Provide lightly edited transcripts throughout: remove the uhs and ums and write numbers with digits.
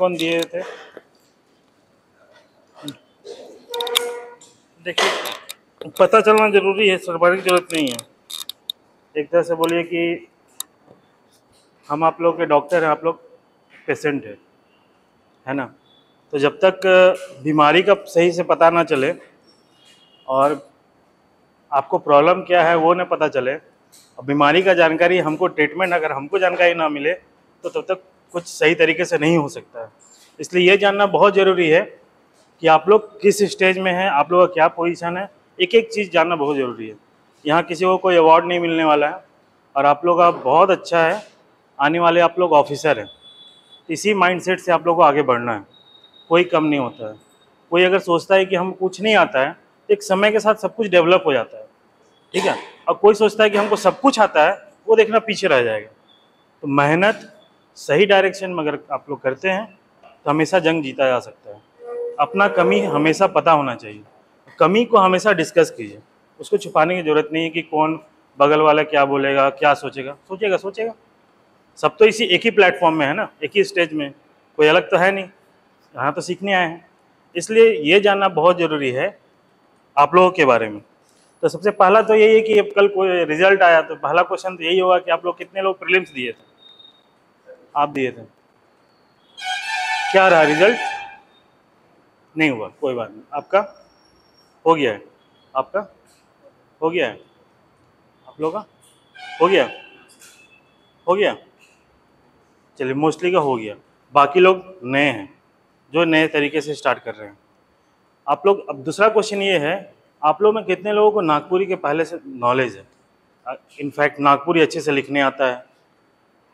कौन दिए थे? देखिए, पता चलना जरूरी है, सरवाने की जरूरत नहीं है। एक तरह से बोलिए कि हम आप लोग के डॉक्टर हैं, आप लोग पेशेंट है ना। तो जब तक बीमारी का सही से पता ना चले और आपको प्रॉब्लम क्या है वो ना पता चले, और बीमारी का जानकारी हमको, ट्रीटमेंट अगर हमको जानकारी ना मिले, तो तब तक कुछ सही तरीके से नहीं हो सकता है। इसलिए ये जानना बहुत ज़रूरी है कि आप लोग किस स्टेज में हैं, आप लोगों का क्या पोजीशन है। एक एक चीज़ जानना बहुत ज़रूरी है। यहाँ किसी को कोई अवार्ड नहीं मिलने वाला है, और आप लोग का बहुत अच्छा है, आने वाले आप लोग ऑफिसर हैं। इसी माइंडसेट से आप लोग को आगे बढ़ना है, कोई कम नहीं होता है। कोई अगर सोचता है कि हम कुछ नहीं आता है, तो एक समय के साथ सब कुछ डेवलप हो जाता है, ठीक है। और कोई सोचता है कि हमको सब कुछ आता है, वो देखना पीछे रह जाएगा। तो मेहनत सही डायरेक्शन में अगर आप लोग करते हैं तो हमेशा जंग जीता जा सकता है। अपना कमी हमेशा पता होना चाहिए, कमी को हमेशा डिस्कस कीजिए, उसको छुपाने की जरूरत नहीं है कि कौन बगल वाला क्या बोलेगा, क्या सोचेगा। सोचेगा सोचेगा, सब तो इसी एक ही प्लेटफॉर्म में है ना, एक ही स्टेज में, कोई अलग तो है नहीं, यहाँ तो सीखने आए हैं। इसलिए ये जानना बहुत ज़रूरी है आप लोगों के बारे में। तो सबसे पहला तो यही है कि अब कल कोई रिजल्ट आया तो पहला क्वेश्चन तो यही होगा कि आप लोग कितने लोग प्रीलिम्स दिए थे? आप दिए थे, क्या रहा रिजल्ट? नहीं हुआ, कोई बात नहीं, आपका हो गया है, आपका हो गया है, आप लोगों का हो गया, हो गया, चलिए मोस्टली का हो गया। बाकी लोग नए हैं, जो नए तरीके से स्टार्ट कर रहे हैं आप लोग। अब दूसरा क्वेश्चन ये है, आप लोग में कितने लोगों को नागपुरी के पहले से नॉलेज है? इनफैक्ट नागपुरी अच्छे से लिखने आता है,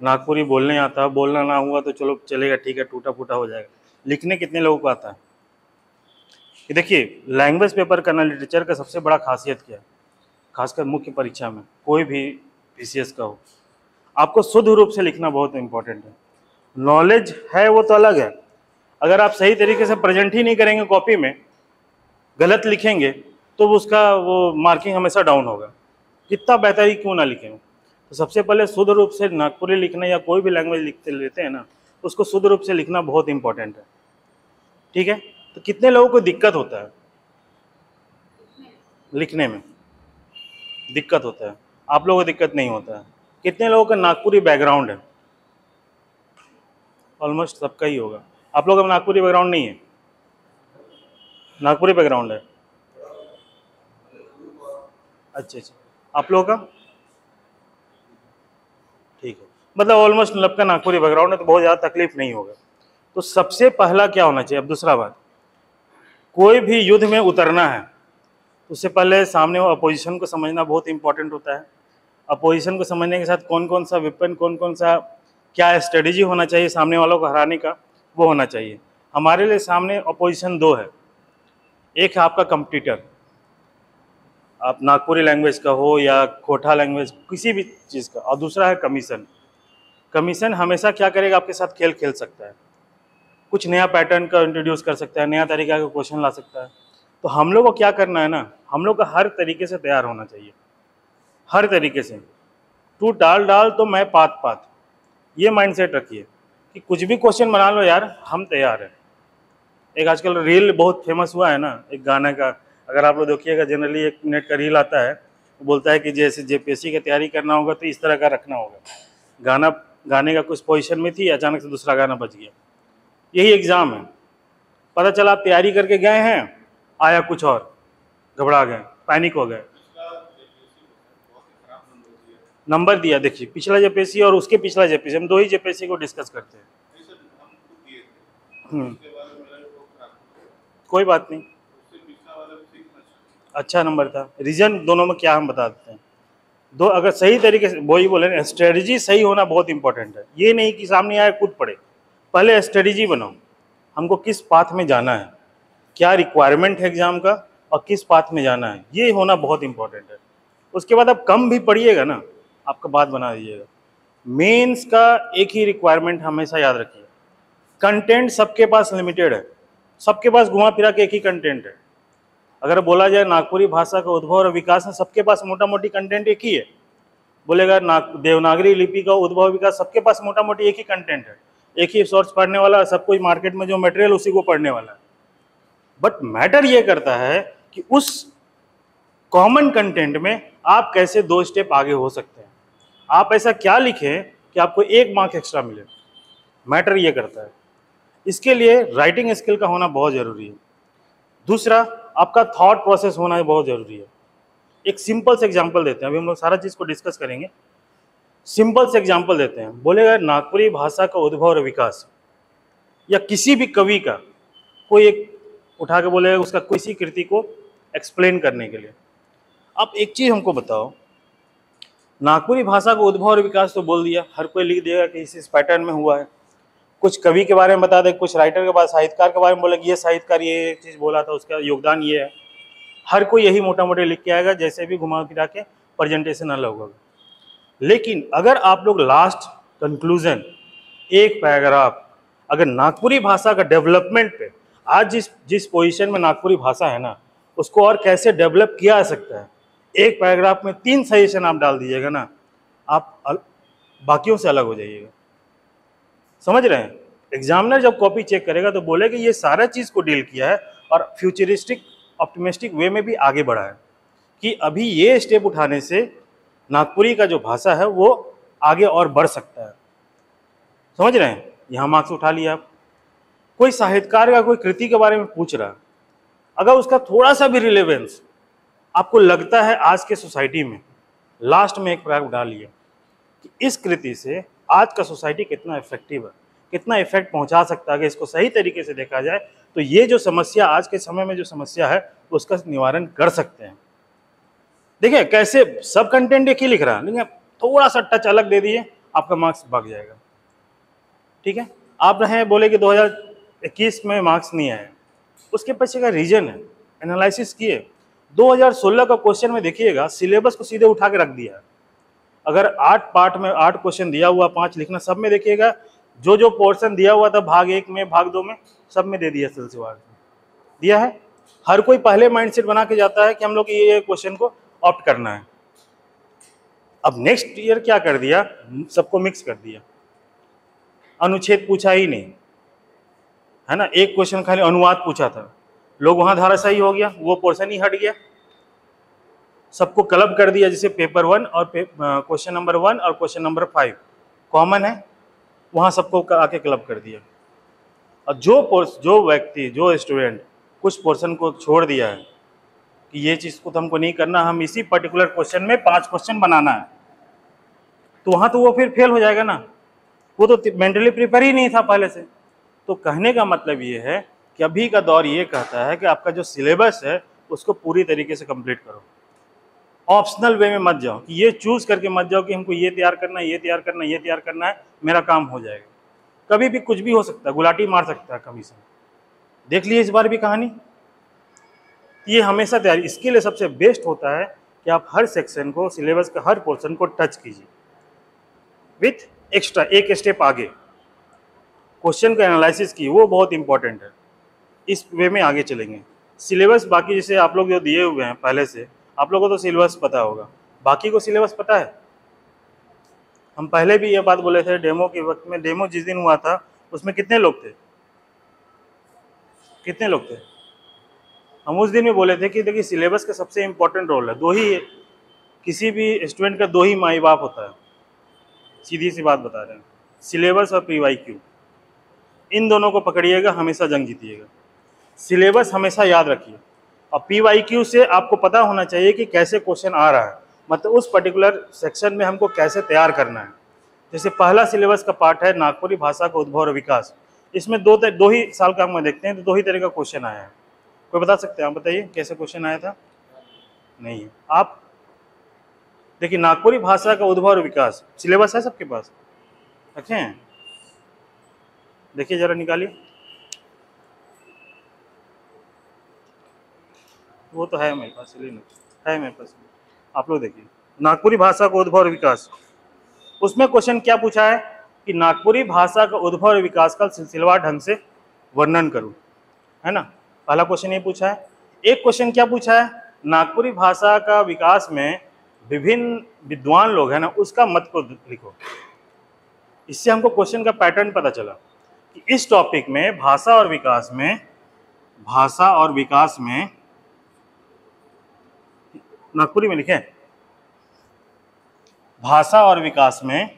नागपुरी बोलने आता है, बोलना ना हुआ तो चलो चलेगा, ठीक है, टूटा फूटा हो जाएगा। लिखने कितने लोगों को आता है? कि देखिए, लैंग्वेज पेपर करना लिटरेचर का सबसे बड़ा खासियत क्या है, खासकर मुख्य परीक्षा में, कोई भी पीसीएस का हो, आपको शुद्ध रूप से लिखना बहुत इंपॉर्टेंट है। नॉलेज है वो तो अलग है, अगर आप सही तरीके से प्रेजेंट ही नहीं करेंगे, कॉपी में गलत लिखेंगे, तो उसका वो मार्किंग हमेशा डाउन होगा, कितना बेहतर ही क्यों ना लिखें। तो सबसे पहले शुद्ध रूप से नागपुरी लिखना या कोई भी लैंग्वेज लिखते लेते हैं ना, उसको शुद्ध रूप से लिखना बहुत इंपॉर्टेंट है, ठीक है। तो कितने लोगों को दिक्कत होता है लिखने में? दिक्कत होता है, आप लोगों को दिक्कत नहीं होता है। कितने लोगों का नागपुरी बैकग्राउंड है? ऑलमोस्ट सबका ही होगा। आप लोगों का नागपुरी बैकग्राउंड नहीं है? नागपुरी बैकग्राउंड है, अच्छा अच्छा, आप लोगों का ठीक है, मतलब ऑलमोस्ट सबका नागपुरी बैकग्राउंड है, तो बहुत ज़्यादा तकलीफ नहीं होगा। तो सबसे पहला क्या होना चाहिए? अब दूसरा बात, कोई भी युद्ध में उतरना है उससे पहले सामने अपोजिशन को समझना बहुत इंपॉर्टेंट होता है। अपोजिशन को समझने के साथ कौन कौन सा वेपन, कौन कौन सा क्या स्ट्रेटेजी होना चाहिए सामने वालों को हराने का, वो होना चाहिए। हमारे लिए सामने अपोजिशन दो है, एक है आपका कंपटीटर, आप नागपुरी लैंग्वेज का हो या कोठा लैंग्वेज, किसी भी चीज़ का, और दूसरा है कमीशन। कमीशन हमेशा क्या करेगा, आपके साथ खेल खेल सकता है, कुछ नया पैटर्न का इंट्रोड्यूस कर सकता है, नया तरीका का क्वेश्चन ला सकता है। तो हम लोग को क्या करना है ना, हम लोग का हर तरीके से तैयार होना चाहिए, हर तरीके से। तू डाल डाल तो मैं पात पात, ये माइंडसेट रखिए कि कुछ भी क्वेश्चन बना लो यार, हम तैयार हैं। एक आजकल रील बहुत फेमस हुआ है ना, एक गाने का, अगर आप लोग देखिएगा, जनरली 1 मिनट का रील आता है, वो बोलता है कि जैसे जेपीएससी की तैयारी करना होगा तो इस तरह का रखना होगा। गाना गाने का कुछ पोजीशन में थी, अचानक से दूसरा गाना बज गया। यही एग्ज़ाम है, पता चला आप तैयारी करके गए हैं, आया कुछ और, घबरा गए, पैनिक हो गए, नंबर दिया। देखिए, पिछला जेपीएससी और उसके पिछला जेपीएससी, हम दो ही जेपीएससी को डिस्कस करते हैं। कोई बात नहीं, अच्छा नंबर था, रीजन दोनों में क्या हम बता देते हैं। दो अगर सही तरीके से, वही बोले ना, स्ट्रेटजी सही होना बहुत इंपॉर्टेंट है। ये नहीं कि सामने आए कूद पड़े, पहले स्ट्रेटजी बनाओ, हमको किस पाथ में जाना है, क्या रिक्वायरमेंट है एग्जाम का, और किस पाथ में जाना है, ये होना बहुत इंपॉर्टेंट है। उसके बाद आप कम भी पढ़िएगा ना, आपका बात बना दीजिएगा। मेंस का एक ही रिक्वायरमेंट हमेशा याद रखिए, कंटेंट सबके पास लिमिटेड है, सबके पास घुमा फिरा के एक ही कंटेंट है। अगर बोला जाए नागपुरी भाषा का उद्भव और विकास में, सबके पास मोटा मोटी कंटेंट एक ही है। बोलेगा देवनागरी लिपि का उद्भव विकास, सबके पास मोटा मोटी एक ही कंटेंट है। एक ही सोर्स पढ़ने वाला, सब कुछ मार्केट में जो मटेरियल उसी को पढ़ने वाला है। बट मैटर ये करता है कि उस कॉमन कंटेंट में आप कैसे 2 स्टेप आगे हो सकते हैं, आप ऐसा क्या लिखें कि आपको 1 मार्क एक्स्ट्रा मिले। मैटर ये करता है। इसके लिए राइटिंग स्किल का होना बहुत ज़रूरी है। दूसरा, आपका थॉट प्रोसेस होना बहुत ज़रूरी है। एक सिंपल से एग्जांपल देते हैं, अभी हम लोग सारा चीज़ को डिस्कस करेंगे। सिंपल से एग्जांपल देते हैं, बोलेगा नागपुरी भाषा का उद्भव और विकास, या किसी भी कवि का कोई एक उठा के बोलेगा उसका किसी कृति को एक्सप्लेन करने के लिए। आप एक चीज़ हमको बताओ, नागपुरी भाषा का उद्भव और विकास तो बोल दिया, हर कोई लिख देगा कि इस पैटर्न में हुआ है। कुछ कवि के बारे में बता दे, कुछ राइटर के बाद साहित्यकार के बारे में बोले कि ये साहित्यकार ये चीज़ बोला था, उसका योगदान ये है। हर कोई यही मोटा मोटे लिख के आएगा, जैसे भी घुमा फिरा के प्रेजेंटेशन अलग होगा। लेकिन अगर आप लोग लास्ट कंक्लूजन, एक पैराग्राफ, अगर नागपुरी भाषा का डेवलपमेंट पे, आज जिस पोजीशन में नागपुरी भाषा है ना, उसको और कैसे डेवलप किया जा सकता है, एक पैराग्राफ में 3 सजेशन आप डाल दीजिएगा ना, आप बाकियों से अलग हो जाइएगा। समझ रहे हैं? एग्जामिनर जब कॉपी चेक करेगा तो बोले कि ये सारा चीज़ को डील किया है और फ्यूचरिस्टिक ऑप्टिमिस्टिक वे में भी आगे बढ़ा है कि अभी ये स्टेप उठाने से नागपुरी का जो भाषा है वो आगे और बढ़ सकता है। समझ रहे हैं? यहाँ मार्क्स उठा लिया आप। कोई साहित्यकार का कोई कृति के बारे में पूछ रहा है, अगर उसका थोड़ा सा भी रिलेवेंस आपको लगता है आज के सोसाइटी में, लास्ट में एक पैराग्राफ डालिए कि इस कृति से आज का सोसाइटी कितना इफेक्टिव है, कितना इफेक्ट पहुंचा सकता है। अगर इसको सही तरीके से देखा जाए तो ये जो समस्या आज के समय में जो समस्या है उसका निवारण कर सकते हैं। देखिए कैसे सब कंटेंट एक ही लिख रहा है, लेकिन थोड़ा सा टच अलग दे दिए, आपका मार्क्स भाग जाएगा। ठीक है? आप रहे बोले कि 2021 में मार्क्स नहीं आए, उसके पीछे का रीजन है, एनालिसिस किए। 2016 का क्वेश्चन में देखिएगा, सिलेबस को सीधे उठा के रख दिया है। अगर 8 पार्ट में 8 क्वेश्चन दिया हुआ, 5 लिखना, सब में देखिएगा जो पोर्शन दिया हुआ था भाग 1 में, भाग 2 में, सब में दे दिया, सिलसिलेवार दिया है। हर कोई पहले माइंडसेट बना के जाता है कि हम लोग ये क्वेश्चन को ऑप्ट करना है। अब नेक्स्ट ईयर क्या कर दिया, सबको मिक्स कर दिया, अनुच्छेद पूछा ही नहीं है ना, एक क्वेश्चन खाली अनुवाद पूछा था, लोग वहां धाराशायी हो गया, वो पोर्शन ही हट गया, सबको क्लब कर दिया। जैसे पेपर 1 और क्वेश्चन नंबर 1 और क्वेश्चन नंबर 5 कॉमन है, वहां सबको आके क्लब कर दिया। और जो व्यक्ति, जो स्टूडेंट कुछ पोर्शन को छोड़ दिया है कि ये चीज़ को तो हमको नहीं करना, हम इसी पर्टिकुलर क्वेश्चन में 5 क्वेश्चन बनाना है, तो वहाँ तो वो फिर फेल हो जाएगा ना, वो तो मेंटली प्रिपेयर ही नहीं था पहले से। तो कहने का मतलब ये है कि अभी का दौर ये कहता है कि आपका जो सिलेबस है उसको पूरी तरीके से कंप्लीट करो। ऑप्शनल वे में मत जाओ कि ये चूज करके मत जाओ कि हमको ये तैयार करना है, ये तैयार करना है, ये तैयार करना है, मेरा काम हो जाएगा। कभी भी कुछ भी हो सकता है, गुलाटी मार सकता है कभी से। देख लिए इस बार भी कहानी। ये हमेशा तैयारी, इसके लिए सबसे बेस्ट होता है कि आप हर सेक्शन को, सिलेबस का हर पोर्शन को टच कीजिए विथ एक्स्ट्रा एक स्टेप आगे, क्वेश्चन का एनालिसिस की, वो बहुत इंपॉर्टेंट है। इस वे में आगे चलेंगे। सिलेबस बाकी जैसे आप लोग जो दिए हुए हैं पहले से, आप लोगों को तो सिलेबस पता होगा, बाकी को सिलेबस पता है? हम पहले भी ये बात बोले थे डेमो के वक्त में, डेमो जिस दिन हुआ था उसमें कितने लोग थे, कितने लोग थे? हम उस दिन में बोले थे कि देखिए सिलेबस का सबसे इम्पोर्टेंट रोल है, 2 ही, किसी भी स्टूडेंट का 2 ही माई बाप होता है, सीधी सी बात बता रहे हैं, सिलेबस और PYQ। इन दोनों को पकड़िएगा, हमेशा जंग जीतिएगा। सिलेबस हमेशा याद रखिए, और PYQ से आपको पता होना चाहिए कि कैसे क्वेश्चन आ रहा है, मतलब उस पर्टिकुलर सेक्शन में हमको कैसे तैयार करना है। जैसे पहला सिलेबस का पार्ट है नागपुरी भाषा का उद्भव और विकास, इसमें दो ही साल का हम देखते हैं तो 2 ही तरह का क्वेश्चन आया है। कोई बता सकते हैं? आप बताइए कैसे क्वेश्चन आया था? नहीं है। आप देखिए नागपुरी भाषा का उद्भव और विकास, सिलेबस है सबके पास, रखे हैं? देखिए जरा निकालिए, वो तो है मेरे पास, चलिए है मेरे पास, आप लोग देखिए नागपुरी भाषा का उद्भव और विकास। उसमें क्वेश्चन क्या पूछा है कि नागपुरी भाषा का उद्भव और विकास का सिलसिलेवार ढंग से वर्णन करूं, है ना, पहला क्वेश्चन ये पूछा है। एक क्वेश्चन क्या पूछा है, नागपुरी भाषा का विकास में विभिन्न विद्वान लोग है ना, उसका मत को लिखो। इससे हमको क्वेश्चन का पैटर्न पता चला। कि इस टॉपिक में भाषा और विकास में नागपुरी में लिखें, भाषा और विकास में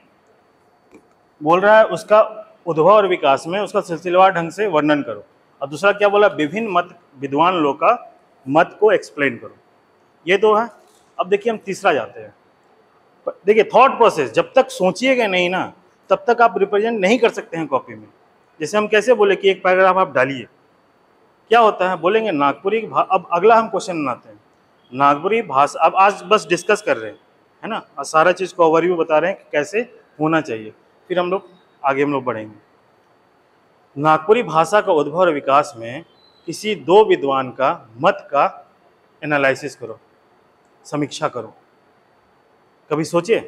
बोल रहा है उसका उद्भव और विकास में उसका सिलसिलेवार ढंग से वर्णन करो। और दूसरा क्या बोला, विभिन्न मत विद्वान लोग का मत को एक्सप्लेन करो। ये दो है। अब देखिए हम तीसरा जाते हैं। देखिए थॉट प्रोसेस, जब तक सोचिएगा नहीं ना तब तक आप रिप्रेजेंट नहीं कर सकते हैं कॉपी में। जैसे हम कैसे बोले कि एक पैराग्राफ आप डालिए, क्या होता है बोलेंगे नागपुरी अब अगला हम क्वेश्चन बनाते हैं नागपुरी भाषा। अब आज बस डिस्कस कर रहे हैं, है ना, और सारा चीज़ को ओवरव्यू बता रहे हैं कि कैसे होना चाहिए, फिर हम लोग बढ़ेंगे। नागपुरी भाषा का उद्भव और विकास में किसी दो विद्वान का मत का एनालिसिस करो, समीक्षा करो। कभी सोचिए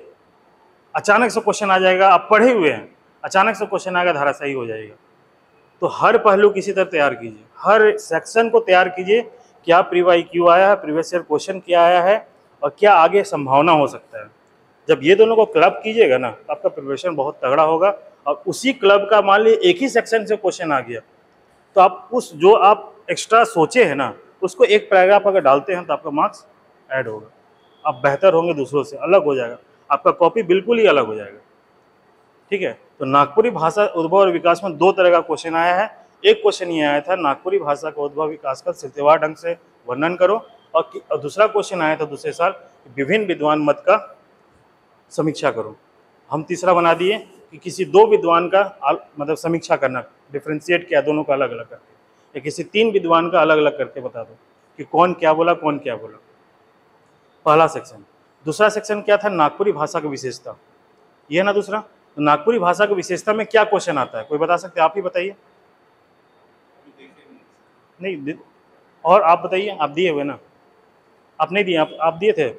अचानक से क्वेश्चन आ जाएगा, आप पढ़े हुए हैं, अचानक से क्वेश्चन आएगा, धराशायी हो जाएगा। तो हर पहलू किसी तरह तैयार कीजिए, हर सेक्शन को तैयार कीजिए। क्या प्रीवाई क्यू आया है, प्रीवियस ईयर क्वेश्चन क्या आया है, और क्या आगे संभावना हो सकता है। जब ये दोनों को क्लब कीजिएगा ना तो आपका प्रिपरेशन बहुत तगड़ा होगा। और उसी क्लब का मान लीजिए एक ही सेक्शन से क्वेश्चन आ गया तो आप उस जो आप एक्स्ट्रा सोचे हैं ना उसको एक पैराग्राफ अगर डालते हैं तो आपका मार्क्स ऐड होगा, आप बेहतर होंगे, दूसरों से अलग हो जाएगा, आपका कॉपी बिल्कुल ही अलग हो जाएगा। ठीक है, तो नागपुरी भाषा उद्भव और विकास में दो तरह का क्वेश्चन आया है। एक क्वेश्चन ये आया था नागपुरी भाषा का उद्भव विकास का सिलसिलेवार ढंग से वर्णन करो, और दूसरा क्वेश्चन आया था दूसरे साल विभिन्न विद्वान मत का समीक्षा करो। हम तीसरा बना दिए कि किसी दो विद्वान का मतलब समीक्षा करना, डिफ्रेंशिएट किया दोनों का अलग अलग करके, या किसी तीन विद्वान का अलग अलग करके बता दो कि कौन क्या बोला, कौन क्या बोला। पहला सेक्शन। दूसरा सेक्शन क्या था, नागपुरी भाषा की विशेषता, ये है ना दूसरा। तो नागपुरी भाषा की विशेषता में क्या क्वेश्चन आता है, कोई बता सकते हैं? आप ही बताइए। नहीं, और आप बताइए, आप दिए हुए ना, आप नहीं दिए, आप दिए थे,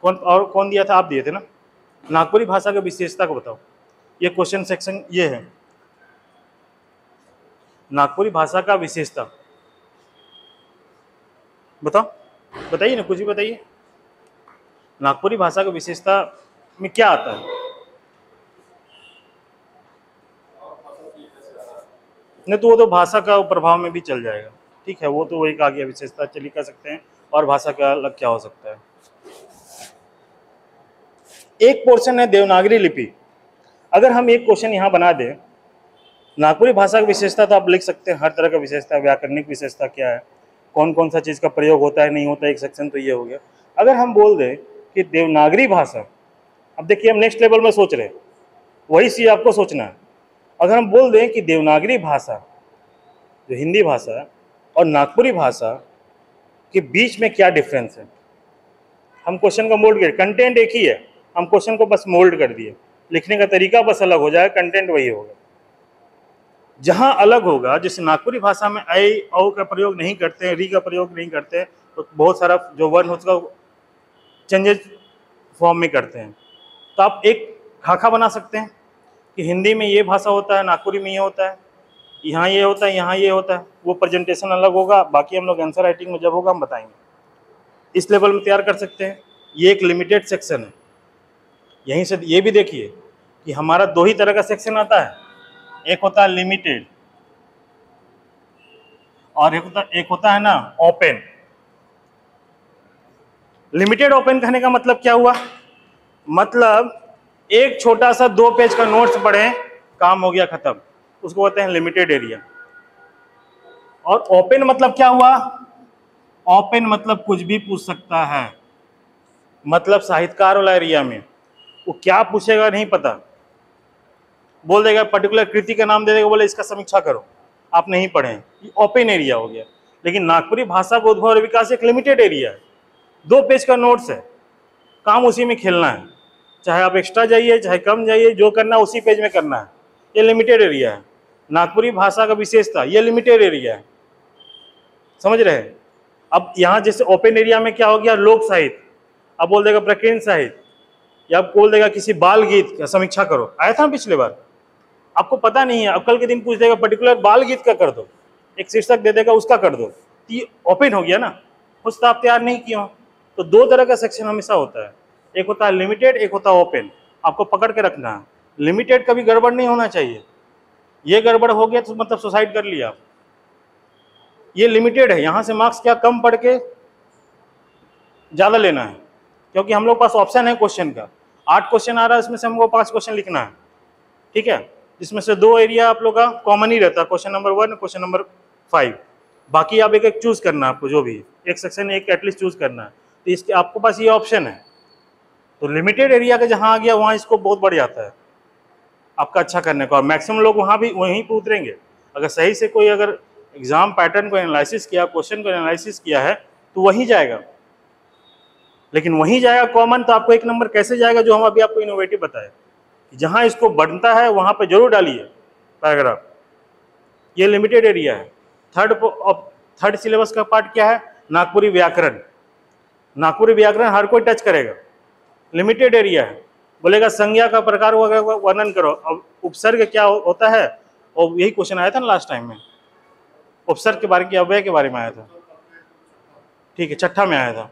कौन दिया था? आप दिए थे ना। नागपुरी भाषा की विशेषता को बताओ, ये क्वेश्चन सेक्शन ये है, नागपुरी भाषा का विशेषता बताओ, बताइए ना, कुछ भी बताइए। नागपुरी भाषा की विशेषता में क्या आता है? नहीं तो वो तो भाषा का प्रभाव में भी चल जाएगा, ठीक है, वो तो एक आ गया विशेषता, चलिए कह सकते हैं। और भाषा का अलग क्या हो सकता है? एक पोर्शन है देवनागरी लिपि। अगर हम एक क्वेश्चन यहाँ बना दें, नागपुरी भाषा की विशेषता, तो आप लिख सकते हैं हर तरह का विशेषता, व्याकरणिक विशेषता क्या है, कौन कौन सा चीज़ का प्रयोग होता है नहीं होता है, एक सेक्शन तो ये हो गया। अगर हम बोल दें कि देवनागरी भाषा, अब देखिए हम नेक्स्ट लेवल में सोच रहे हैं, वही चीज़ आपको सोचना है। अगर हम बोल दें कि देवनागरी भाषा जो हिंदी भाषा है और नागपुरी भाषा के बीच में क्या डिफरेंस है, हम क्वेश्चन को मोल्ड कर, कंटेंट एक ही है, हम क्वेश्चन को बस मोल्ड कर दिए, लिखने का तरीका बस अलग हो जाएगा, कंटेंट वही होगा। जहाँ अलग होगा, जैसे नागपुरी भाषा में ऐ औ का प्रयोग नहीं करते हैं, री का प्रयोग नहीं करते हैं, तो बहुत सारा जो वर्ण उसका चेंजेस फॉर्म में करते हैं। तो आप एक खाका बना सकते हैं कि हिंदी में ये भाषा होता है, नागपुरी में ये होता है, यहाँ ये होता है, यहाँ ये होता है। वो प्रेजेंटेशन अलग होगा, बाकी हम लोग आंसर राइटिंग में जब होगा हम बताएंगे। इस लेवल में तैयार कर सकते हैं। ये एक लिमिटेड सेक्शन है। यहीं से ये भी देखिए कि हमारा दो ही तरह का सेक्शन आता है, एक होता है लिमिटेड और एक होता है ना ओपन। लिमिटेड ओपन कहने का मतलब क्या हुआ, मतलब एक छोटा सा 2 पेज का नोट्स पढ़ें, काम हो गया खत्म, उसको बोलते हैं लिमिटेड एरिया। और ओपन मतलब क्या हुआ, ओपन मतलब कुछ भी पूछ सकता है, मतलब साहित्यकार वाला एरिया में वो क्या पूछेगा नहीं पता, बोल देगा पर्टिकुलर कृति का नाम दे देगा, बोले इसका समीक्षा करो, आप नहीं पढ़ें, ये ओपन एरिया हो गया। लेकिन नागपुरी भाषा का उद्भव और विकास एक लिमिटेड एरिया है, 2 पेज का नोट्स है, काम उसी में खेलना है, चाहे आप एक्स्ट्रा जाइए चाहे कम जाइए, जो करना है उसी पेज में करना है, ये लिमिटेड एरिया है। नागपुरी भाषा का विशेषता ये लिमिटेड एरिया है, समझ रहे हैं। अब यहाँ जैसे ओपन एरिया में क्या हो गया, लोक साहित्य, अब बोल देगा प्रकीर्णन साहित्य, या आप बोल देगा किसी बाल गीत का समीक्षा करो, आया था पिछले बार, आपको पता नहीं है, अब कल के दिन पूछ देगा पर्टिकुलर बाल गीत का कर दो, एक शीर्षक दे देगा उसका कर दो, ये ओपन हो गया ना, कुछ तो आप तैयार नहीं किए हो। तो 2 तरह का सेक्शन हमेशा होता है, एक होता है लिमिटेड, एक होता है ओपन। आपको पकड़ के रखना है, लिमिटेड कभी गड़बड़ नहीं होना चाहिए, ये गड़बड़ हो गया तो मतलब सुसाइड कर लिया आप। ये लिमिटेड है, यहाँ से मार्क्स क्या कम पढ़ के ज़्यादा लेना है, क्योंकि हम लोग पास ऑप्शन है क्वेश्चन का। 8 क्वेश्चन आ रहा है, इसमें से हमको 5 क्वेश्चन लिखना है, ठीक है, जिसमें से 2 एरिया आप लोग का कॉमन ही रहता है, क्वेश्चन नंबर 1 क्वेश्चन नंबर 5। बाकी आप एक एक चूज करना है आपको, जो भी एक सेक्शन एक एटलीस्ट चूज करना है, तो इसके आपको पास ये ऑप्शन है। तो लिमिटेड एरिया का जहाँ आ गया वहाँ इसको बहुत बढ़ जाता है आपका अच्छा करने का, और मैक्सिमम लोग वहाँ भी वहीं पर उतरेंगे। अगर सही से कोई अगर एग्जाम पैटर्न को एनालिसिस किया, क्वेश्चन को एनालिसिस किया है, तो वहीं जाएगा। लेकिन वहीं जाएगा कॉमन, तो आपको 1 नंबर कैसे जाएगा, जो हम अभी आपको इनोवेटिव बताए, जहाँ इसको बढ़ता है वहाँ पे जरूर डालिए पैराग्राफ। ये लिमिटेड एरिया है। थर्ड सिलेबस का पार्ट क्या है, नागपुरी व्याकरण। नागपुरी व्याकरण हर कोई टच करेगा, लिमिटेड एरिया है। बोलेगा संज्ञा का प्रकार वर्णन करो। अब उपसर्ग क्या होता है, और यही क्वेश्चन आया था ना लास्ट टाइम में, उपसर्ग के बारे में, अव्यय के बारे में आया था, ठीक है, छठा में आया था।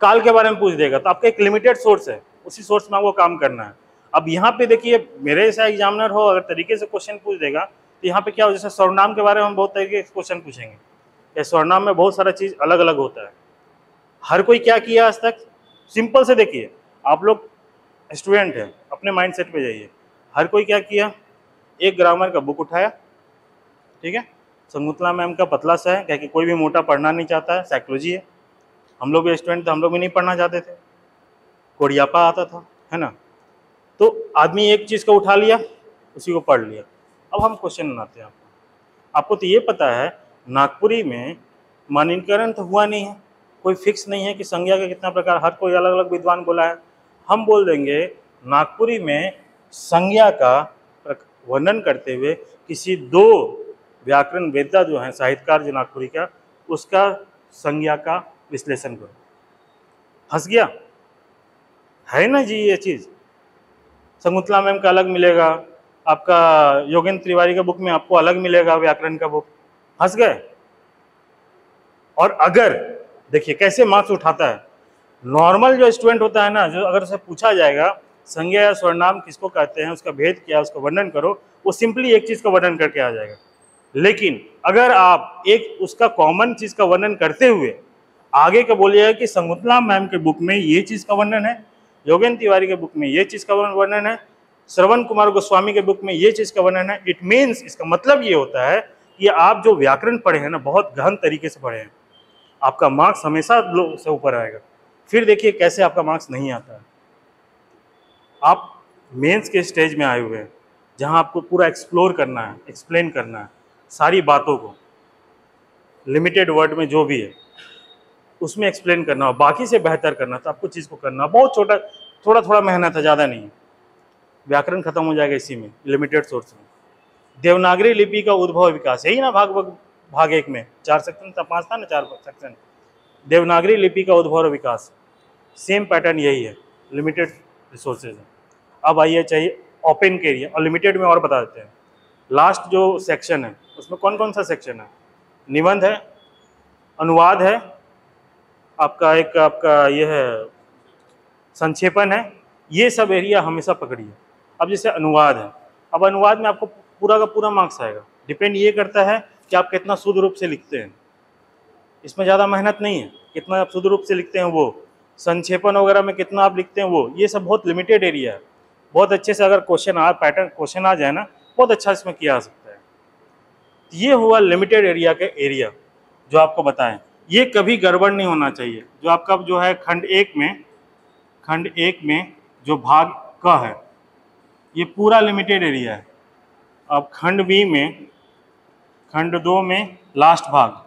काल के बारे में पूछ देगा, तो आपका एक लिमिटेड सोर्स है, उसी सोर्स में आपको काम करना है। अब यहाँ पे देखिए, मेरे जैसा एग्जामिनर हो, अगर तरीके से क्वेश्चन पूछ देगा, तो यहाँ पे क्या हो, जैसे सर्वनाम के बारे में हम बहुत तरीके से क्वेश्चन पूछेंगे। या सर्वनाम में बहुत सारा चीज अलग अलग होता है। हर कोई क्या किया आज तक, सिंपल से देखिए, आप लोग स्टूडेंट हैं, अपने माइंड सेट पे जाइए। हर कोई क्या किया, एक ग्रामर का बुक उठाया, ठीक है, संगुतला मैम का पतला सा है, क्या कि कोई भी मोटा पढ़ना नहीं चाहता है, साइकोलॉजी है। हम लोग भी स्टूडेंट थे, हम लोग भी नहीं पढ़ना चाहते थे, कोरियापा आता था, है ना। तो आदमी एक चीज़ को उठा लिया, उसी को पढ़ लिया। अब हम क्वेश्चन बनाते हैं आपको तो ये पता है नागपुरी में मानकीकरण तो हुआ नहीं है, कोई फिक्स नहीं है कि संज्ञा के कितना प्रकार, हर कोई अलग अलग विद्वान बोला है। हम बोल देंगे नागपुरी में संज्ञा का वर्णन करते हुए किसी 2 व्याकरण वेत्ता जो है, साहित्यकार जो नागपुरी का, उसका संज्ञा का विश्लेषण करो। फंस गया है ना जी। ये चीज़ संगुतला मैम का अलग मिलेगा, आपका योगेंद्र तिवारी का बुक में आपको अलग मिलेगा व्याकरण का बुक। फंस गए। और अगर देखिए कैसे मार्क्स उठाता है, नॉर्मल जो स्टूडेंट होता है ना, जो अगर उसे पूछा जाएगा संज्ञा या सर्वनाम किसको कहते हैं, उसका भेद क्या है, उसका वर्णन करो, वो सिंपली एक चीज़ का वर्णन करके आ जाएगा। लेकिन अगर आप एक उसका कॉमन चीज़ का वर्णन करते हुए आगे का बोलिएगा कि संगुतला मैम के बुक में ये चीज़ का वर्णन है, योगेंद्र तिवारी के बुक में ये चीज़ का वर्णन है, श्रवण कुमार गोस्वामी के बुक में ये चीज़ का वर्णन है, इट मीन्स इसका मतलब ये होता है कि आप जो व्याकरण पढ़े हैं ना, बहुत गहन तरीके से पढ़े हैं, आपका मार्क्स हमेशा से ऊपर आएगा। फिर देखिए कैसे आपका मार्क्स नहीं आता है। आप मेंस के स्टेज में आए हुए हैं, जहां आपको पूरा एक्सप्लोर करना है, एक्सप्लेन करना है सारी बातों को, लिमिटेड वर्ड में जो भी है उसमें एक्सप्लेन करना हो, बाकी से बेहतर करना, तो आपको चीज़ को करना बहुत छोटा, थोड़ा थोड़ा मेहनत है, ज़्यादा नहीं है। व्याकरण खत्म हो जाएगा इसी में, लिमिटेड सोर्स में। देवनागरी लिपि का उद्भव विकास, यही ना भाग 1 में 4 सेक्शन था, 5 था ना, 4 सेक्शन। देवनागरी लिपि का उद्भव और विकास, सेम पैटर्न यही है, लिमिटेड रिसोर्सेज है। अब आइए चाहिए ओपन के एरिया, और लिमिटेड में और बता देते हैं। लास्ट जो सेक्शन है उसमें कौन कौन सा सेक्शन है, निबंध है, अनुवाद है, आपका ये है संक्षेपण है, ये सब एरिया हमेशा पकड़िए। अब जैसे अनुवाद है, अब अनुवाद में आपको पूरा का पूरा मार्क्स आएगा। डिपेंड ये करता है कि आप कितना शुद्ध रूप से लिखते हैं, इसमें ज़्यादा मेहनत नहीं है, कितना आप शुद्ध रूप से लिखते हैं वो, संक्षेपण वगैरह में कितना आप लिखते हैं वो, ये सब बहुत लिमिटेड एरिया है। बहुत अच्छे से अगर क्वेश्चन आ जाए ना, बहुत अच्छा इसमें किया जा सकता है। ये हुआ लिमिटेड एरिया के एरिया जो आपको बताएं। ये कभी गड़बड़ नहीं होना चाहिए। जो आपका जो है खंड 1 में जो भाग क है, ये पूरा लिमिटेड एरिया है। अब खंड बी में, खंड 2 में लास्ट भाग,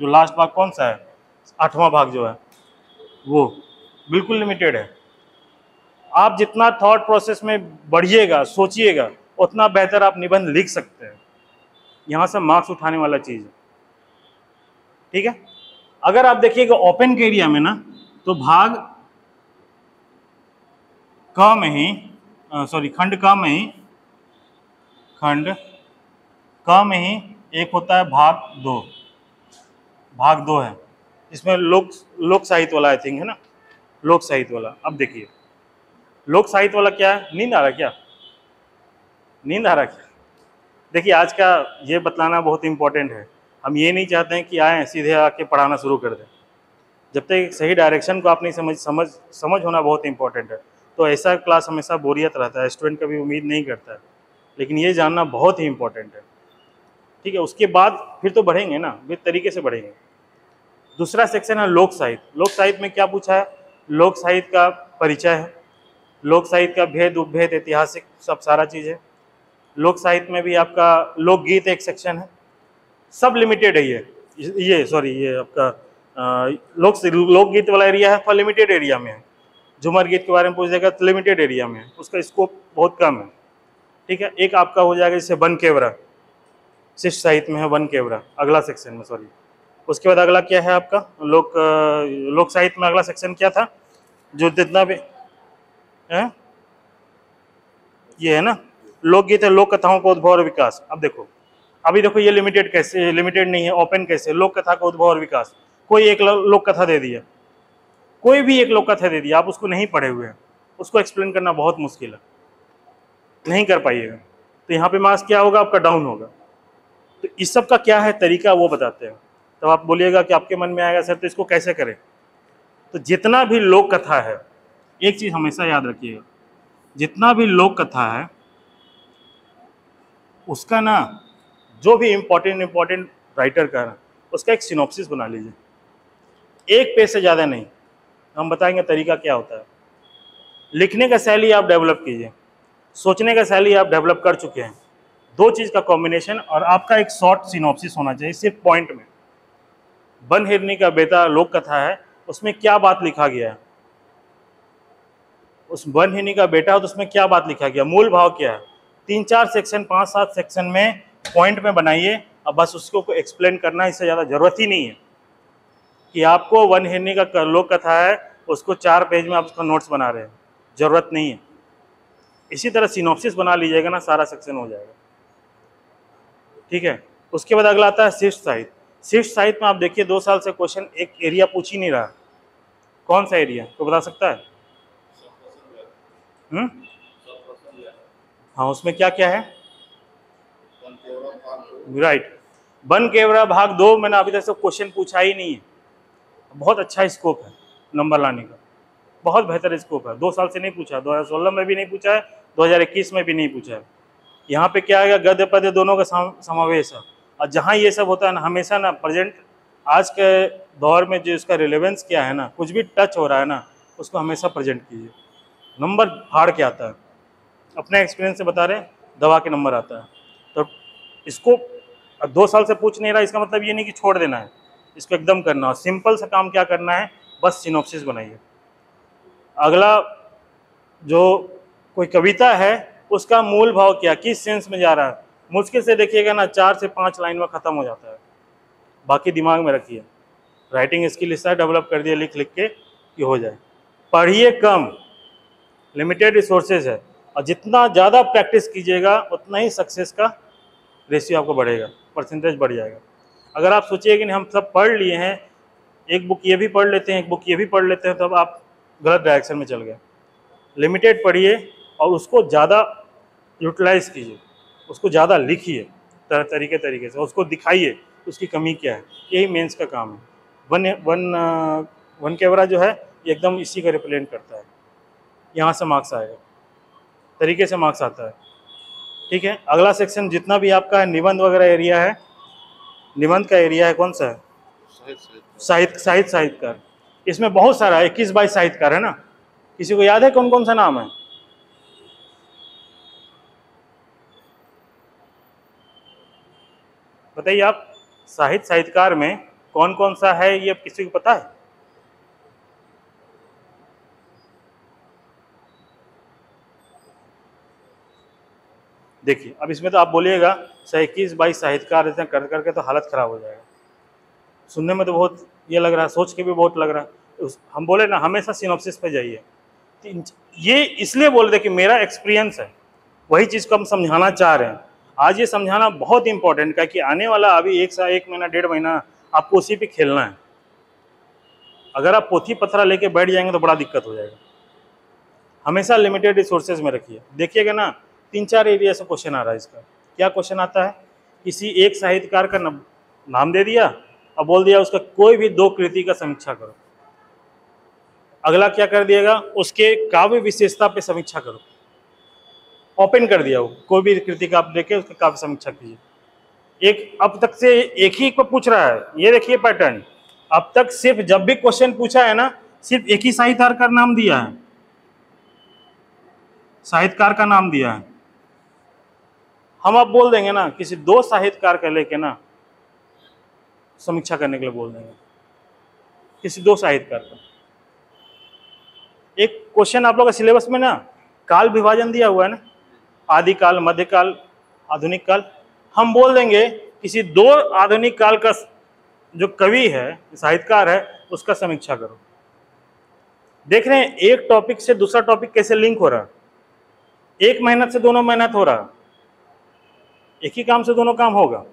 जो लास्ट भाग कौन सा है, 8वां भाग जो है, वो बिल्कुल लिमिटेड है। आप जितना थॉट प्रोसेस में बढ़िएगा, सोचिएगा, उतना बेहतर आप निबंध लिख सकते हैं। यहाँ से मार्क्स उठाने वाला चीज़ है, ठीक है। अगर आप देखिएगा ओपन के एरिया में ना, तो भाग क में ही, खंड क में ही एक होता है भाग 2 है, इसमें लोक साहित्य वाला आई थिंक है ना, लोक साहित्य वाला। अब देखिए लोक साहित्य वाला क्या है, नींद आ रहा क्या, देखिए आज का ये बतलाना बहुत इंपॉर्टेंट है। हम ये नहीं चाहते हैं कि आएँ सीधे आके पढ़ाना शुरू कर दें। जब तक एक सही डायरेक्शन को आप नहीं समझ होना बहुत इंपॉर्टेंट है। तो ऐसा क्लास हमेशा बोरियत रहता है, स्टूडेंट कभी उम्मीद नहीं करता है, लेकिन ये जानना बहुत ही इंपॉर्टेंट है। ठीक है, उसके बाद फिर तो बढ़ेंगे ना, विद तरीके से बढ़ेंगे। दूसरा सेक्शन है लोक साहित्य। लोक साहित्य में क्या पूछा है? लोक साहित्य का परिचय है, लोक साहित्य का भेद उपभेद ऐतिहासिक सब सारा चीज़ है। लोक साहित्य में भी आपका लोकगीत एक सेक्शन है, सब लिमिटेड है ये सॉरी ये आपका लोकगीत वाला एरिया है, पर लिमिटेड एरिया में है। झूमर गीत के बारे में पूछ देगा तो लिमिटेड एरिया में है, उसका स्कोप बहुत कम है। ठीक है, एक आपका हो जाएगा जैसे वन केवरा, शिष्ट साहित्य में है वन केवरा, अगला सेक्शन में सॉरी। उसके बाद अगला क्या है आपका लोक साहित्य में अगला सेक्शन क्या था जो जितना भी है ये है ना, लोकगीत है, लोक कथाओं का उद्भव और विकास। अब देखो अभी देखो ये लिमिटेड कैसे, लिमिटेड नहीं है, ओपन कैसे, लोक कथा का उद्भव और विकास। कोई एक लोक कथा दे दिया, कोई भी एक लोक कथा दे दिया, आप उसको नहीं पढ़े हुए हैं, उसको एक्सप्लेन करना बहुत मुश्किल है, नहीं कर पाइएगा, तो यहाँ पे मार्क्स क्या होगा आपका, डाउन होगा। तो इस सब का क्या है तरीका वो बताते हैं। तब आप बोलिएगा कि आपके मन में आएगा सर तो इसको कैसे करें। तो जितना भी लोक कथा है, एक चीज हमेशा याद रखिएगा, जितना भी लोक कथा है उसका ना जो भी इम्पोर्टेंट राइटर का ना, उसका एक सिनॉप्सिस बना लीजिए, एक पेज से ज़्यादा नहीं। हम बताएंगे तरीका क्या होता है। लिखने का शैली आप डेवलप कीजिए, सोचने का शैली आप डेवलप कर चुके हैं, दो चीज़ का कॉम्बिनेशन, और आपका एक शॉर्ट सिनॉप्सिस होना चाहिए सिर्फ पॉइंट में। वन हिरनी का बेटा लोक कथा है, उसमें क्या बात लिखा गया है, उस वन हिरनी का बेटा तो उसमें क्या बात लिखा गया, मूल भाव क्या है, 3-4 सेक्शन 5-7 सेक्शन में पॉइंट में बनाइए। अब बस उसको एक्सप्लेन करना, इससे ज़्यादा जरूरत ही नहीं है कि आपको वन हिरनी का लोक कथा है उसको 4 पेज में आप उसका नोट्स बना रहे हैं, जरूरत नहीं है। इसी तरह सिनॉप्सिस बना लीजिएगा ना, सारा सेक्शन हो जाएगा। ठीक है, उसके बाद अगला आता है शिष्ट साहित्य। शिष्ट साहित्य में आप देखिए 2 साल से क्वेश्चन एक एरिया पूछ ही नहीं रहा। कौन सा एरिया तो बता सकता है? हाँ, उसमें क्या क्या है? राइट, वन केवरा भाग 2 मैंने अभी तक से क्वेश्चन पूछा ही नहीं है। बहुत अच्छा स्कोप है नंबर लाने का, बहुत बेहतर स्कोप है। 2 साल से नहीं पूछा, 2016 में भी नहीं पूछा है, 2021 में भी नहीं पूछा है। यहाँ पे क्या है, गद्य पद्य दोनों का समावेश है। और जहाँ ये सब होता है ना, हमेशा ना प्रेजेंट आज के दौर में जो इसका रिलेवेंस क्या है ना, कुछ भी टच हो रहा है ना, उसको हमेशा प्रेजेंट कीजिए। नंबर फाड़ के आता है, अपने एक्सपीरियंस से बता रहे हैं, दवा के नंबर आता है। तो इसको 2 साल से पूछ नहीं रहा, इसका मतलब ये नहीं कि छोड़ देना है, इसको एकदम करना है। सिंपल सा काम क्या करना है, बस सिनॉप्सिस बनाइए। अगला जो कोई कविता है उसका मूल भाव क्या, किस सेंस में जा रहा है, मुश्किल से देखिएगा ना 4 से 5 लाइन में ख़त्म हो जाता है। बाकी दिमाग में रखिए, राइटिंग स्किल इस तरह डेवलप कर दिए लिख लिख के कि हो जाए। पढ़िए कम, लिमिटेड रिसोर्सेज है, और जितना ज़्यादा प्रैक्टिस कीजिएगा उतना ही सक्सेस का रेशियो आपको बढ़ेगा, परसेंटेज बढ़ जाएगा। अगर आप सोचिए कि नहीं हम सब पढ़ लिए हैं, एक बुक ये भी पढ़ लेते हैं, एक बुक ये भी पढ़ लेते हैं, तब आप गलत डायरेक्शन में चल गए। लिमिटेड पढ़िए और उसको ज़्यादा यूटिलाइज कीजिए, उसको ज़्यादा लिखिए तरीके से, उसको दिखाइए उसकी कमी क्या है। यही मेंस का काम है। वन केवरा जो है ये एकदम इसी का रिप्रेजेंट करता है। यहाँ से मार्क्स आएगा, तरीके से मार्क्स आता है। ठीक है, अगला सेक्शन जितना भी आपका निबंध वगैरह एरिया है, निबंध का एरिया है कौन सा है, साहित्यकार। इसमें बहुत सारा 21-22 साहित्यकार है ना, किसी को याद है कौन कौन सा नाम है? बताइए आप, साहित्यकार में कौन कौन सा है, ये किसी को पता है? देखिए अब इसमें तो आप बोलिएगा 21-22 साहित्यकार ऐसे कर करके तो हालत खराब हो जाएगा। सुनने में तो बहुत ये लग रहा है, सोच के भी बहुत लग रहा है। हम बोले ना हमेशा सिनॉप्सिस पे जाइए। ये इसलिए बोल रहे कि मेरा एक्सपीरियंस है, वही चीज़ को हम समझाना चाह रहे हैं। आज ये समझाना बहुत इंपॉर्टेंट है कि आने वाला अभी 1 महीना 1.5 महीना आपको उसी पे खेलना है। अगर आप पोथी पत्रा लेके बैठ जाएंगे तो बड़ा दिक्कत हो जाएगा। हमेशा लिमिटेड रिसोर्सेज में रखिए। देखिएगा ना 3-4 एरिया से क्वेश्चन आ रहा है इसका, क्या क्वेश्चन आता है, किसी एक साहित्यकार का नाम दे दिया और बोल दिया उसका कोई भी 2 कृति का समीक्षा करो। अगला क्या कर दिएगा, उसके काव्य विशेषता पे समीक्षा करो। ओपन कर दिया, वो कोई भी कृति का आप देखे उसकी काव्य समीक्षा कीजिए। एक अब तक से एक ही को पूछ रहा है, ये देखिए पैटर्न। अब तक सिर्फ जब भी क्वेश्चन पूछा है ना, सिर्फ एक ही साहित्यकार का नाम दिया है, साहित्यकार का नाम दिया है। हम अब बोल देंगे ना किसी 2 साहित्यकार का लेके ना समीक्षा करने के लिए बोल देंगे, किसी 2 साहित्यकार का। एक क्वेश्चन आप लोग का सिलेबस में ना काल विभाजन दिया हुआ है ना, आदिकाल, मध्यकाल, आधुनिक काल। हम बोल देंगे किसी 2 आधुनिक काल का जो कवि है, साहित्यकार है, उसका समीक्षा करो। देख रहे हैं एक टॉपिक से दूसरा टॉपिक कैसे लिंक हो रहा है, एक मेहनत से दोनों मेहनत हो रहा है, एक ही काम से दोनों काम होगा।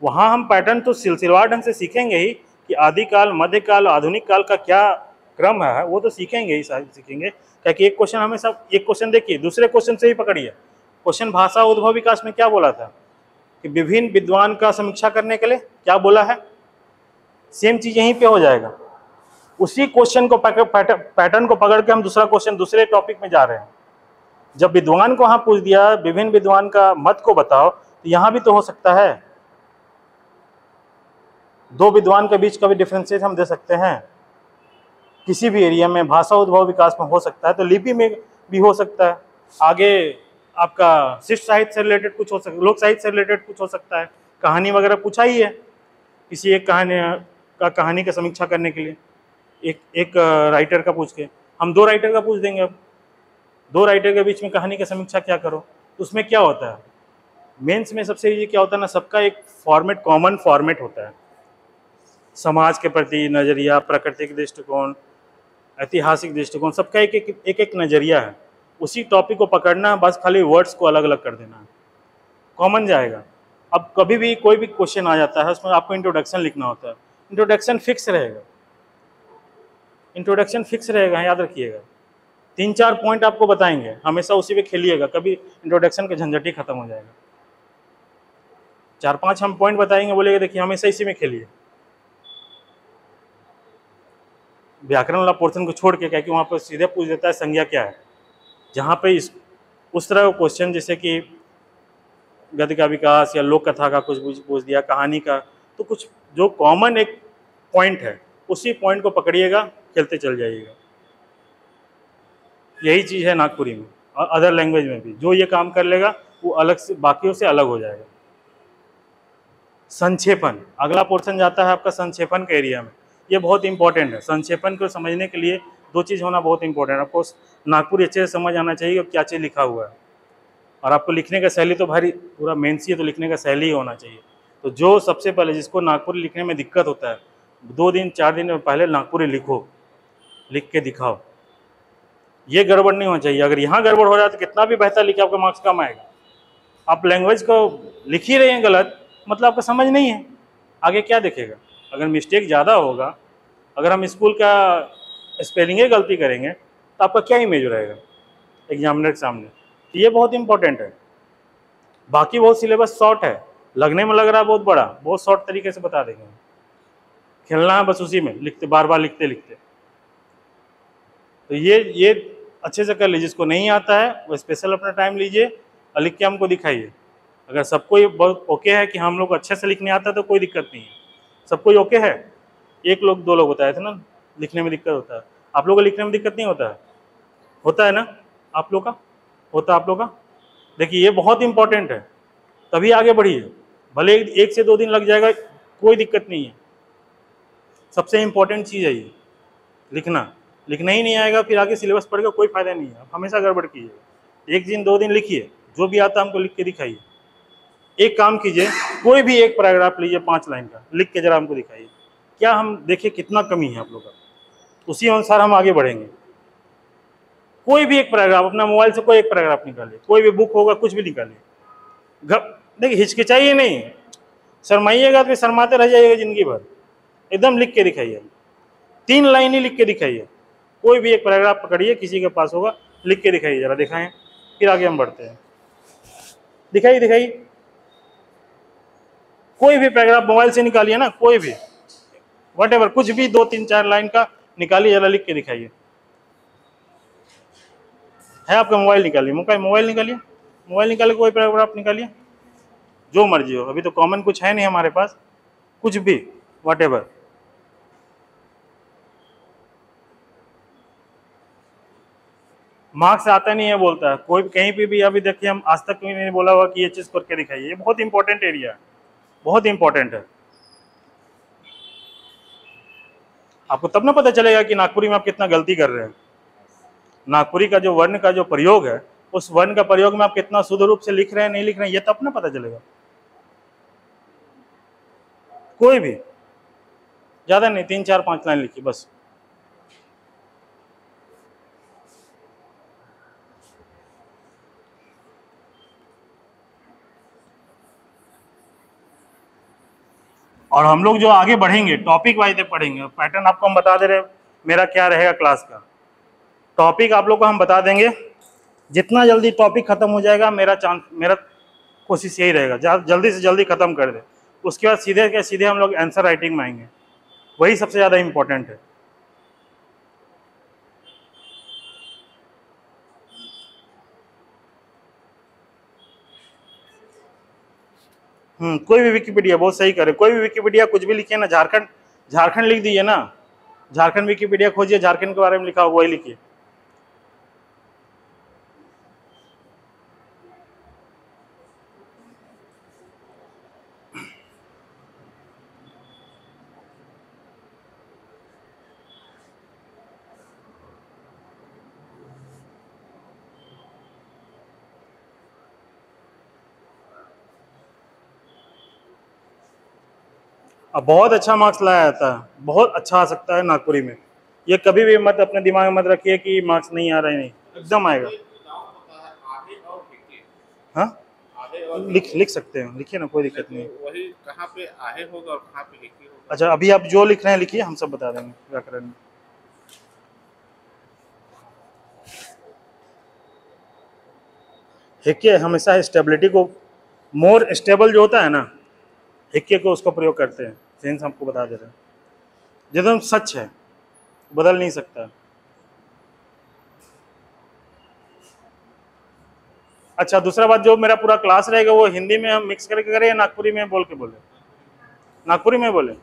वहां हम पैटर्न तो सिलसिलेवार ढंग से सीखेंगे ही कि आदिकाल, मध्यकाल, आधुनिक काल का क्या क्रम है, वो तो सीखेंगे ही, सीखेंगे। क्योंकि एक क्वेश्चन हमेशा, एक क्वेश्चन देखिए दूसरे क्वेश्चन से ही पकड़िए। क्वेश्चन भाषा उद्भव विकास में क्या बोला था कि विभिन्न विद्वान का समीक्षा करने के लिए क्या बोला है, सेम चीज यहीं पे हो जाएगा। उसी क्वेश्चन को पैटर्न को पकड़ के हम दूसरा क्वेश्चन दूसरे टॉपिक में जा रहे हैं। जब विद्वान को वहां पूछ दिया विभिन्न विद्वान का मत को बताओ, तो यहां भी तो हो सकता है 2 विद्वान के बीच का भी डिफरेंशिएट हम दे सकते हैं। किसी भी एरिया में भाषा उद्भव विकास में हो सकता है, तो लिपि में भी हो सकता है। आगे आपका शिष्ट साहित्य से रिलेटेड कुछ हो सकता है, लोक साहित्य से रिलेटेड कुछ हो सकता है, कहानी वगैरह पूछा ही है किसी एक कहानी का समीक्षा करने के लिए, एक राइटर का पूछ के। हम 2 राइटर का पूछ देंगे। अब 2 राइटर के बीच में कहानी का समीक्षा क्या करो, तो उसमें क्या होता है, मेंस में सबसे ये क्या होता है ना, सबका एक फॉर्मेट, कॉमन फॉर्मेट होता है। समाज के प्रति नजरिया, प्राकृतिक दृष्टिकोण, ऐतिहासिक दृष्टिकोण, सबका एक नजरिया है। उसी टॉपिक को पकड़ना, बस खाली वर्ड्स को अलग अलग कर देना है, कॉमन जाएगा। अब कभी भी कोई भी क्वेश्चन आ जाता है, उसमें आपको इंट्रोडक्शन लिखना होता है। इंट्रोडक्शन फिक्स रहेगा, इंट्रोडक्शन फिक्स रहेगा, याद रखिएगा। 3-4 पॉइंट आपको बताएंगे, हमेशा उसी पे खेलिएगा, कभी इंट्रोडक्शन का झंझट ही खत्म हो जाएगा। 4-5 हम पॉइंट बताएंगे, बोलेगा देखिए हमेशा इसी में खेलिए। व्याकरण वाला पोर्शन को छोड़ के, क्या कि वहाँ पर सीधे पूछ देता है संज्ञा क्या है। जहाँ पे उस तरह का क्वेश्चन, जैसे कि गद्य का विकास या लोक कथा का कुछ पूछ दिया, कहानी का, तो कुछ जो कॉमन एक पॉइंट है, उसी पॉइंट को पकड़िएगा, खेलते चल जाइएगा। यही चीज़ है नागपुरी में और अदर लैंग्वेज में भी। जो ये काम कर लेगा वो अलग से, बाकियों से अलग हो जाएगा। संक्षेपण, अगला पोर्शन जाता है आपका संक्षेपण के एरिया में। ये बहुत इंपॉर्टेंट है। संक्षेपण को समझने के लिए 2 चीज़ होना बहुत इंपॉर्टेंट है। आपको नागपुरी अच्छे से समझ आना चाहिए कि क्या चीज़ लिखा हुआ है, और आपको लिखने का शैली तो भारी पूरा मेंस ही है, तो लिखने का शैली ही होना चाहिए। तो जो सबसे पहले जिसको नागपुरी लिखने में दिक्कत होता है, 2 दिन 4 दिन पहले नागपुरी लिखो, लिख के दिखाओ। ये गड़बड़ नहीं होना चाहिए। अगर यहाँ गड़बड़ हो जाए तो कितना भी बेहतर लिखे, आपका मार्क्स कम आएगा। आप लैंग्वेज को लिख ही रहे हैं गलत, मतलब आपका समझ नहीं है, आगे क्या देखेगा। अगर मिस्टेक ज़्यादा होगा, अगर हम स्कूल का स्पेलिंग ही गलती करेंगे, तो आपका क्या इमेज रहेगा एग्जामिनर के सामने। तो ये बहुत इंपॉर्टेंट है। बाकी बहुत सिलेबस शॉर्ट है, लगने में लग रहा है बहुत बड़ा, बहुत शॉर्ट तरीके से बता देंगे। खेलना है बस उसी में, लिखते बार बार लिखते लिखते। तो ये अच्छे से कर लीजिए। जिसको नहीं आता है वो स्पेशल अपना टाइम लीजिए और लिख के हमको दिखाइए। अगर सबको ये बहुत ओके है कि हम लोग अच्छे से लिखने आता है, तो कोई दिक्कत नहीं है। सबको ओके है, 1 लोग 2 लोग बताए थे ना लिखने में दिक्कत होता है। आप लोगों को लिखने में दिक्कत नहीं होता है? होता है ना आप लोग का? होता है आप लोग का? देखिए ये बहुत इंपॉर्टेंट है, तभी आगे बढ़िए। भले 1 से 2 दिन लग जाएगा, कोई दिक्कत नहीं है। सबसे इंपॉर्टेंट चीज़ है ये लिखना। लिखना ही नहीं आएगा, फिर आगे सिलेबस पढ़ेगा कोई फायदा नहीं है। आप हमेशा गड़बड़ कीजिए। 1 दिन 2 दिन लिखिए, जो भी आता है हमको लिख के दिखाइए। एक काम कीजिए, कोई भी एक पैराग्राफ लीजिए 5 लाइन का, लिख के जरा हमको दिखाइए। क्या हम देखिए कितना कमी है आप लोग का, उसी अनुसार हम आगे बढ़ेंगे। कोई भी एक पैराग्राफ, अपना मोबाइल से कोई एक पैराग्राफ निकालिए, कोई भी बुक होगा कुछ भी निकालिए। देखिए हिचकिचाइए नहीं, शर्माइएगा तो शर्माते रह जाइएगा जिंदगी भर। एकदम लिख के दिखाइए, 3 लाइन ही लिख के दिखाइए। कोई भी एक पैराग्राफ पकड़िए, किसी के पास होगा, लिख के दिखाइए, जरा दिखाएं, फिर आगे हम बढ़ते हैं। दिखाइए दिखाइए, कोई भी पैराग्राफ मोबाइल से निकालिए ना, कोई भी व्हाटएवर, कुछ भी 2 3 4 लाइन का निकालिए, जरा लिख के दिखाइए। है आपका मोबाइल, निकालिए मोबाइल निकालिए, मोबाइल निकालिए, कोई पैराग्राफ निकालिए, जो मर्जी हो। अभी तो कॉमन कुछ है नहीं हमारे पास, कुछ भी व्हाटएवर। मार्क्स आता नहीं है बोलता है कोई, कहीं पे भी अभी देखिए, हम आज तक नहीं बोला हुआ कि ये चीज करके दिखाइए। ये बहुत इंपॉर्टेंट एरिया है, बहुत इंपॉर्टेंट है। आपको तब ना पता चलेगा कि नागपुरी में आप कितना गलती कर रहे हैं। नागपुरी का जो वर्ण का जो प्रयोग है, उस वर्ण का प्रयोग में आप कितना शुद्ध रूप से लिख रहे हैं, नहीं लिख रहे हैं, ये तब ना पता चलेगा। कोई भी, ज्यादा नहीं, 3 4 5 लाइन लिखिए बस। और हम लोग जो आगे बढ़ेंगे टॉपिक वाइज पढ़ेंगे, पैटर्न आपको हम बता दे रहे हैं मेरा क्या रहेगा क्लास का। टॉपिक आप लोग को हम बता देंगे, जितना जल्दी टॉपिक खत्म हो जाएगा मेरा कोशिश यही रहेगा, जल्दी से जल्दी खत्म कर दे। उसके बाद सीधे के सीधे हम लोग आंसर राइटिंग में आएंगे, वही सबसे ज़्यादा इम्पोर्टेंट है। कोई भी विकिपीडिया, बहुत सही करे, कोई भी विकिपीडिया कुछ भी लिखिए ना, झारखंड लिख दीजिए ना, झारखंड विकिपीडिया खोजिए, झारखंड के बारे में लिखा हो वही लिखिए। अब बहुत अच्छा मार्क्स लाया जाता है, बहुत अच्छा आ सकता है नागपुरी में। ये कभी भी मत अपने दिमाग में मत रखिए कि मार्क्स नहीं आ रहे, नहीं, एकदम आएगा। हाँ, लिख सकते हैं, लिखिए ना, कोई दिक्कत नहीं। वही कहाँ पे आहे होगा और कहाँ पे हेके होगा। अच्छा, अभी आप जो लिख रहे हैं लिखिए, हम सब बता देंगे व्याकरण में। हेके हमेशा स्टेबिलिटी को, मोर स्टेबल जो होता है ना, हेके को उसका प्रयोग करते हैं। सेंस आपको बता दे रहे हैं, एकदम सच है, बदल नहीं सकता। अच्छा, दूसरा बात, जो मेरा पूरा क्लास रहेगा वो हिंदी में हम मिक्स करके करें या नागपुरी में बोल के बोले? नागपुरी में बोले,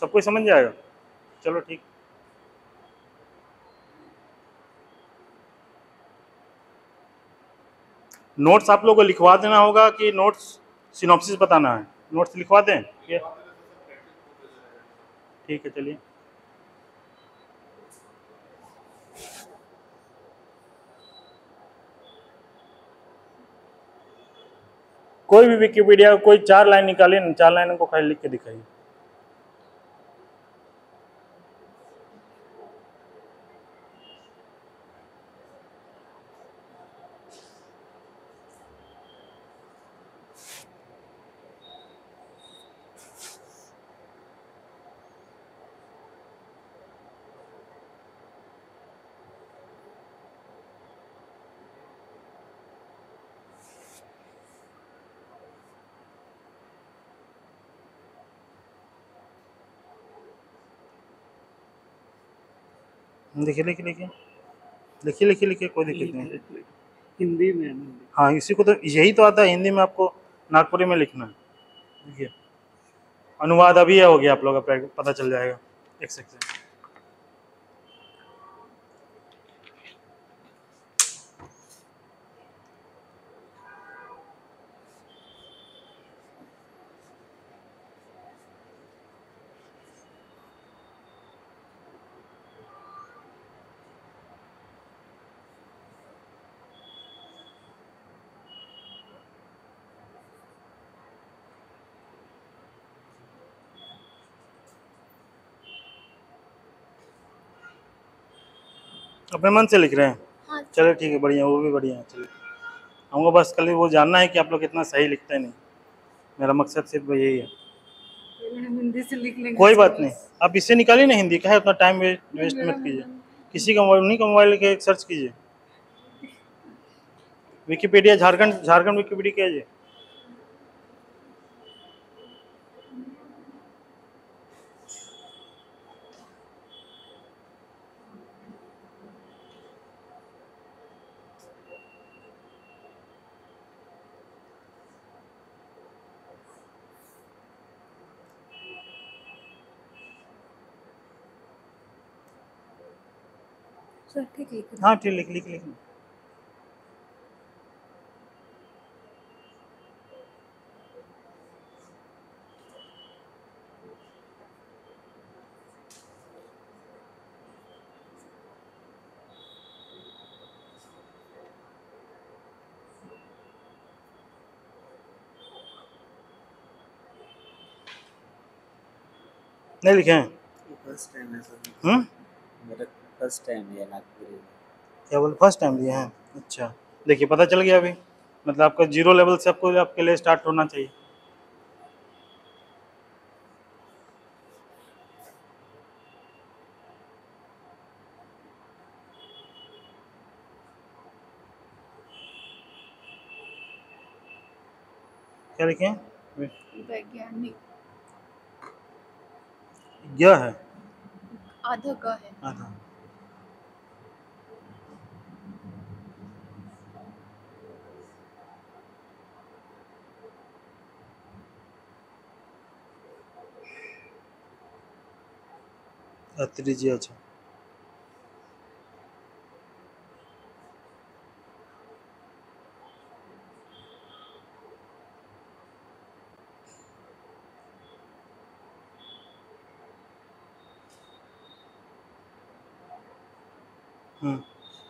सब कोई समझ जाएगा। चलो ठीक। नोट्स आप लोगों को लिखवा देना होगा कि नोट्स सिनॉप्सिस बताना है? नोट्स लिखवा दें ये? ठीक है, चलिए। कोई भी विकिपीडिया कोई 4 लाइन निकालिए ना, 4 लाइनों को खाली लिख के दिखाइए। लिखिए लिखिए लिखिए लिखिए लिखिए लिखिए, कोई दिक्कत नहीं। हिंदी में? हाँ, इसी को तो, यही तो आता है हिंदी में, आपको नागपुरी में लिखना है। देखिए, अनुवाद अभी हो गया, आप लोगों का पता चल जाएगा। एक सेकंड। अपने मन से लिख रहे हैं? हाँ। चलो ठीक है, बढ़िया, वो भी बढ़िया है। चलिए, हमको बस कल वो जानना है कि आप लोग कितना सही लिखते हैं। नहीं, मेरा मकसद सिर्फ यही है। हम हिंदी से लिख लेंगे। कोई बात नहीं, आप इससे निकालिए ना हिंदी का, है उतना टाइम वेस्ट मत कीजिए। किसी का मोबाइल नहीं, का मोबाइल लेके सर्च कीजिए। विकिपीडिया झारखंड झारखंड विकिपीडिया क्या है ये? सर ठीक लिख रहे हाँ ठीक, लिख लिख लिख। नहीं लिखे हैं? फर्स्ट टाइम है सर, हम्म, मेरा फर्स्ट टाइम है नागपुरी में। क्या बोले फर्स्ट टाइम लिए हैं? अच्छा, देखिए पता चल गया अभी, मतलब आपका जीरो लेवल से आपको आपके लिए स्टार्ट होना चाहिए। क्या लिखे हैं? वैज्ञानिक य है, आधा ग है। आधा। अत्रि जी, अच्छा।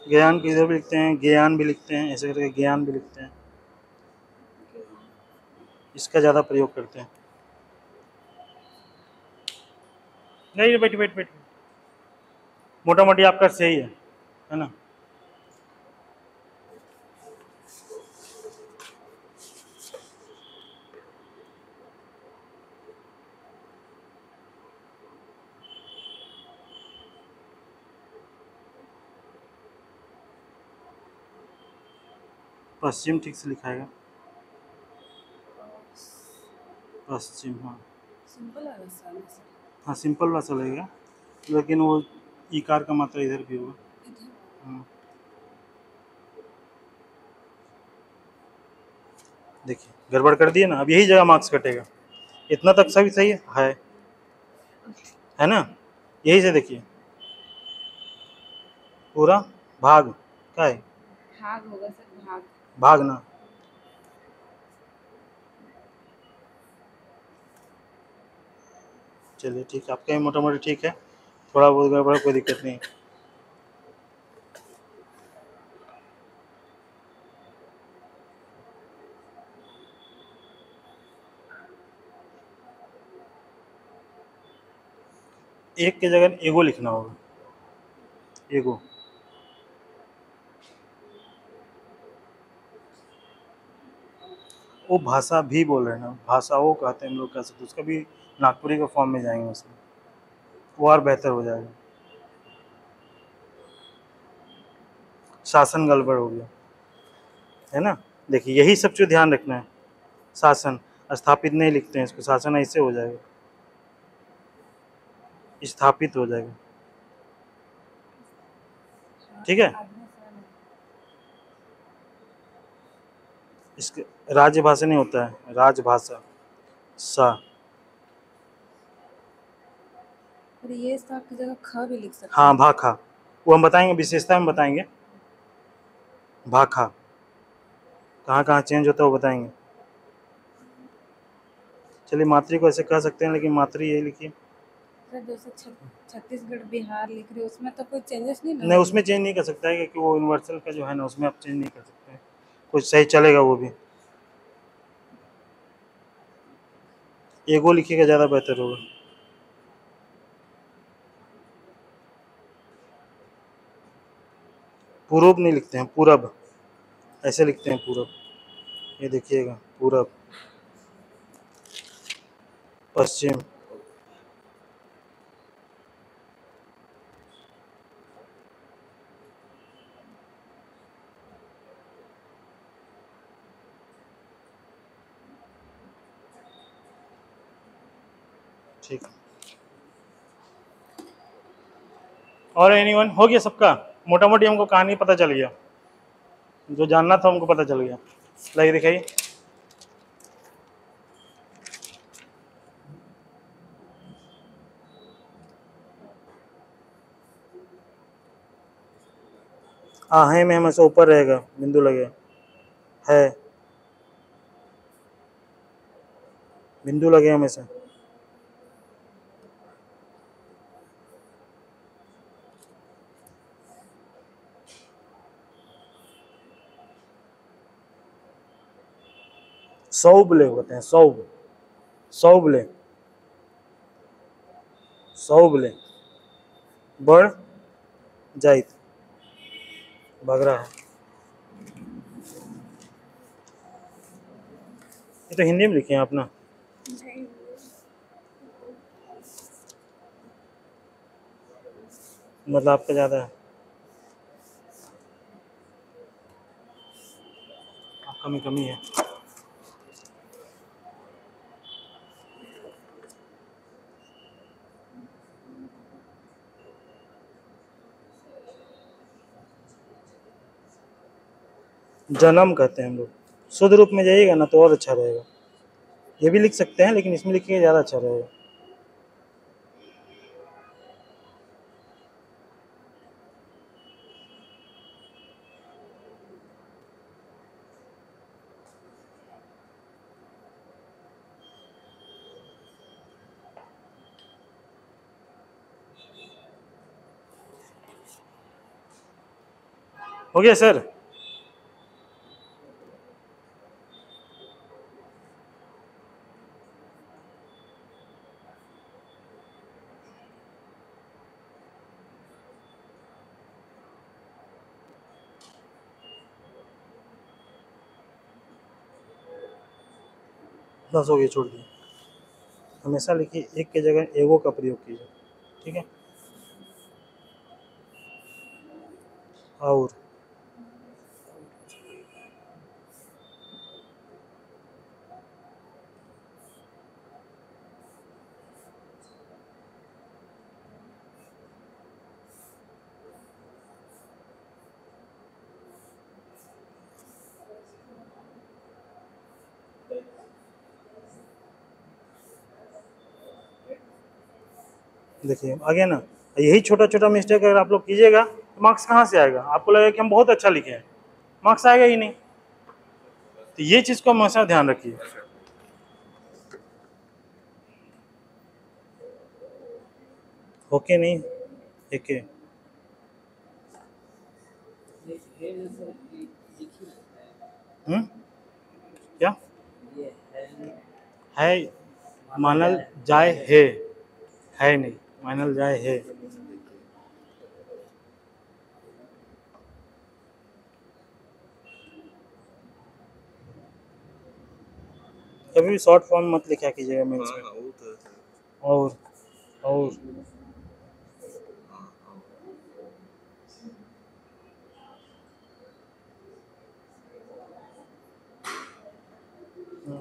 ज्ञान की इधर भी लिखते हैं, ज्ञान भी लिखते हैं, ऐसे करके ज्ञान भी लिखते हैं, इसका ज़्यादा प्रयोग करते हैं। नहीं बैठ बैठ बैठ, मोटा मोटी आपका सही है ना? पश्चिम ठीक से लिखाएगा, पश्चिम, हाँ सिंपल है सर। हाँ सिंपल भाषा लगेगा, लेकिन वो इकार का मात्रा इधर भी होगा। देखिए गड़बड़ कर दिए ना, अब यही जगह मार्क्स कटेगा। इतना तक सभी सही है ना? यही से देखिए पूरा भाग क्या है? भाग होगा सर, भाग। भागना। चलिए ठीक है, आपका ही मोटा मोटी ठीक है, थोड़ा बहुत गड़बड़ कोई दिक्कत नहीं। एक की जगह एगो लिखना होगा, एगो। वो भाषा भी बोल रहे हैं ना, भाषाओं कहते हैं हम लोग, कह सकते उसका भी नागपुरी के फॉर्म में जाएंगे उसमें, वो और बेहतर हो जाएगा। शासन गड़बड़ हो गया है ना? देखिए यही सब चीज़ ध्यान रखना है। शासन स्थापित नहीं लिखते हैं इसको, शासन ऐसे हो जाएगा, स्थापित हो जाएगा। ठीक है, इसके राजभाषा नहीं होता है, राजभाषा सा। ये सा की जगह ख भी लिख सकते हैं। हाँ भाखा, वो हम बताएंगे, विशेषता में बताएंगे। भाखा कहाँ कहाँ चेंज होता है वो बताएंगे। चलिए मातृ को ऐसे कह सकते हैं, लेकिन मातृ यही लिखिए। सर जैसे छत्तीसगढ़ बिहार लिख रहे हो, उसमें तो कोई चेंजेस नहीं ना? नहीं उसमें चेंज नहीं कर सकता है, क्योंकि वो यूनिवर्सल का जो है ना, उसमें आप चेंज नहीं कर सकते हैं, कुछ सही चलेगा वो भी। एगो लिखिएगा ज़्यादा बेहतर होगा। पूर्व नहीं लिखते हैं, पूरब ऐसे लिखते हैं, पूरब। ये देखिएगा, पूरब, पश्चिम, ठीक। और एनीवन हो गया सबका? मोटा मोटी हमको कहानी पता चल गया, जो जानना था हमको पता चल गया। लाइए दिखाइए। आहे में हमेशा ऊपर रहेगा, बिंदु लगेगा। है, बिंदु लगे हमेशा। सौबले होते हैं, सौबले, सौबले, बढ़ जाइत, बगरा है। ये तो हिंदी में लिखे हैं आप ना? नहीं, मतलब आपका ज़्यादा है, आपका में कमी है। जन्म कहते हैं हम लोग। शुद्ध रूप में जाइएगा ना तो और अच्छा रहेगा। ये भी लिख सकते हैं, लेकिन इसमें लिखिए ज़्यादा अच्छा रहेगा। हो गया सर? बस हो गया, छोड़ दिए। हमेशा लिखिए एक की जगह एगो का प्रयोग कीजिए, ठीक है? और देखिए आ गया ना। यही छोटा छोटा मिस्टेक अगर आप लोग कीजिएगा तो मार्क्स कहाँ से आएगा? आपको लगेगा कि हम बहुत अच्छा लिखे हैं, मार्क्स आएगा ही नहीं। तो ये चीज़ को हमेशा ध्यान रखिए। ओके नहीं, एक है। क्या है? मानल जाए है नहीं, मानल जाए है। कभी भी शॉर्ट फॉर्म मत लिखा कीजिएगा मेन्स में। और और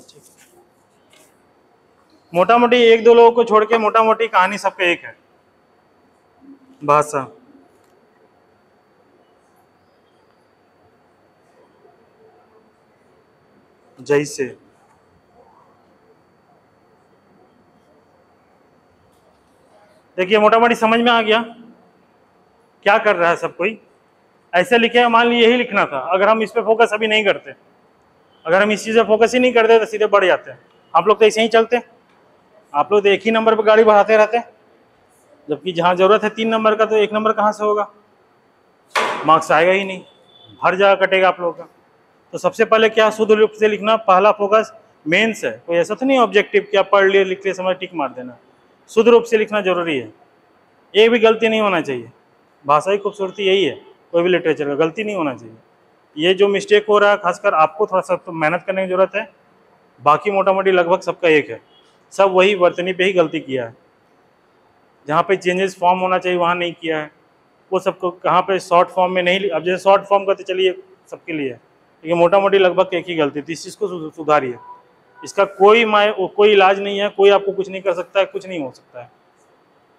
ठीक। मोटा मोटी एक दो लोगों को छोड़ के मोटा मोटी कहानी सबका एक है। भाषा, जैसे, देखिए मोटा मोटी समझ में आ गया क्या कर रहा है सब कोई। ऐसे लिखे, मान लीजिए यही लिखना था, अगर हम इस पे फोकस अभी नहीं करते, अगर हम इस चीज़ पे फोकस ही नहीं करते तो सीधे बढ़ जाते हैं। आप लोग तो ऐसे ही चलते, आप लोग तो एक ही नंबर पर गाड़ी बढ़ाते रहते, जबकि जहाँ जरूरत है 3 नंबर का तो 1 नंबर कहाँ से होगा? मार्क्स आएगा ही नहीं, हर जगह कटेगा आप लोगों का। तो सबसे पहले क्या, शुद्ध रूप से लिखना, पहला फोकस मेंस है। कोई ऐसा तो नहीं ऑब्जेक्टिव कि आप पढ़ लिए लिख लिए समय टिक मार देना। शुद्ध रूप से लिखना जरूरी है, एक भी गलती नहीं होना चाहिए। भाषा की खूबसूरती यही है, कोई भी लिटरेचर का गलती नहीं होना चाहिए। ये जो मिस्टेक हो रहा है, खासकर आपको थोड़ा सा तो मेहनत करने की जरूरत है। बाकी मोटा मोटी लगभग सबका एक है, सब वही वर्तनी पे ही गलती किया है। जहाँ पे चेंजेस फॉर्म होना चाहिए वहाँ नहीं किया है, वो सबको कहाँ पे शॉर्ट फॉर्म में नहीं। अब जैसे शॉर्ट फॉर्म का तो चलिए सबके लिए, लेकिन मोटा मोटी लगभग एक ही गलती थी, इस चीज़ को सुधारिए। इसका कोई इलाज नहीं है, कोई आपको कुछ नहीं कर सकता है, कुछ नहीं हो सकता है,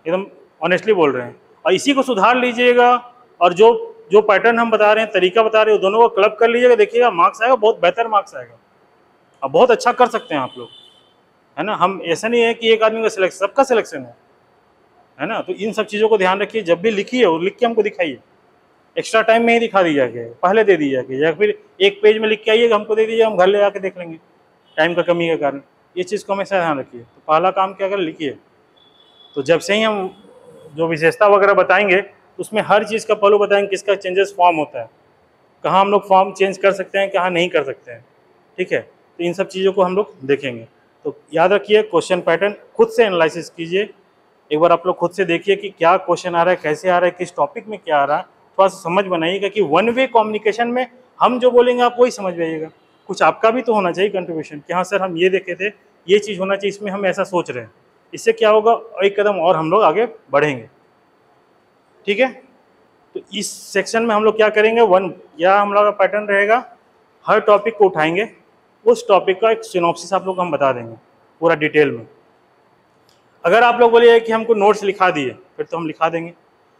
एकदम ऑनेस्टली बोल रहे हैं। और इसी को सुधार लीजिएगा, और जो जो पैटर्न हम बता रहे हैं, तरीका बता रहे हैं, दोनों को क्लब कर लीजिएगा, देखिएगा मार्क्स आएगा, बहुत बेहतर मार्क्स आएगा, अब बहुत अच्छा कर सकते हैं आप लोग, है ना। हम ऐसा नहीं है कि एक आदमी का सिलेक्शन, सबका सिलेक्शन है ना। तो इन सब चीज़ों को ध्यान रखिए, जब भी लिखिए और लिख के हमको दिखाइए, एक्स्ट्रा टाइम में ही दिखा दी जाके, पहले दे दी जाके, या फिर एक पेज में लिख के आइएगा, हमको दे दीजिए, हम घर ले जाके देख लेंगे टाइम का कमी के कारण। ये चीज़ को हमेशा ध्यान रखिए। तो पहला काम क्या करें, लिखिए। तो जब से ही हम जो विशेषता वगैरह बताएंगे, उसमें हर चीज़ का पहलू बताएंगे, किसका चेंजेस फॉर्म होता है, कहाँ हम लोग फॉर्म चेंज कर सकते हैं, कहाँ नहीं कर सकते हैं, ठीक है। तो इन सब चीज़ों को हम लोग देखेंगे। तो याद रखिए, क्वेश्चन पैटर्न खुद से एनालिसिस कीजिए, एक बार आप लोग खुद से देखिए कि क्या क्वेश्चन आ रहा है, कैसे आ रहा है, किस टॉपिक में क्या आ रहा है, थोड़ा सा समझ बनाइएगा कि वन वे कम्युनिकेशन में हम जो बोलेंगे आप वही समझ जाइएगा। कुछ आपका भी तो होना चाहिए कंट्रीब्यूशन कि हाँ सर हम ये देखे थे, ये चीज़ होना चाहिए, इसमें हम ऐसा सोच रहे हैं। इससे क्या होगा, एक कदम और हम लोग आगे बढ़ेंगे, ठीक है। तो इस सेक्शन में हम लोग क्या करेंगे, या हम लोग का पैटर्न रहेगा, हर टॉपिक को उठाएंगे, उस टॉपिक का एक सिनॉप्सिस आप लोग हम बता देंगे पूरा डिटेल में। अगर आप लोग बोलिए कि हमको नोट्स लिखा दिए, फिर तो हम लिखा देंगे।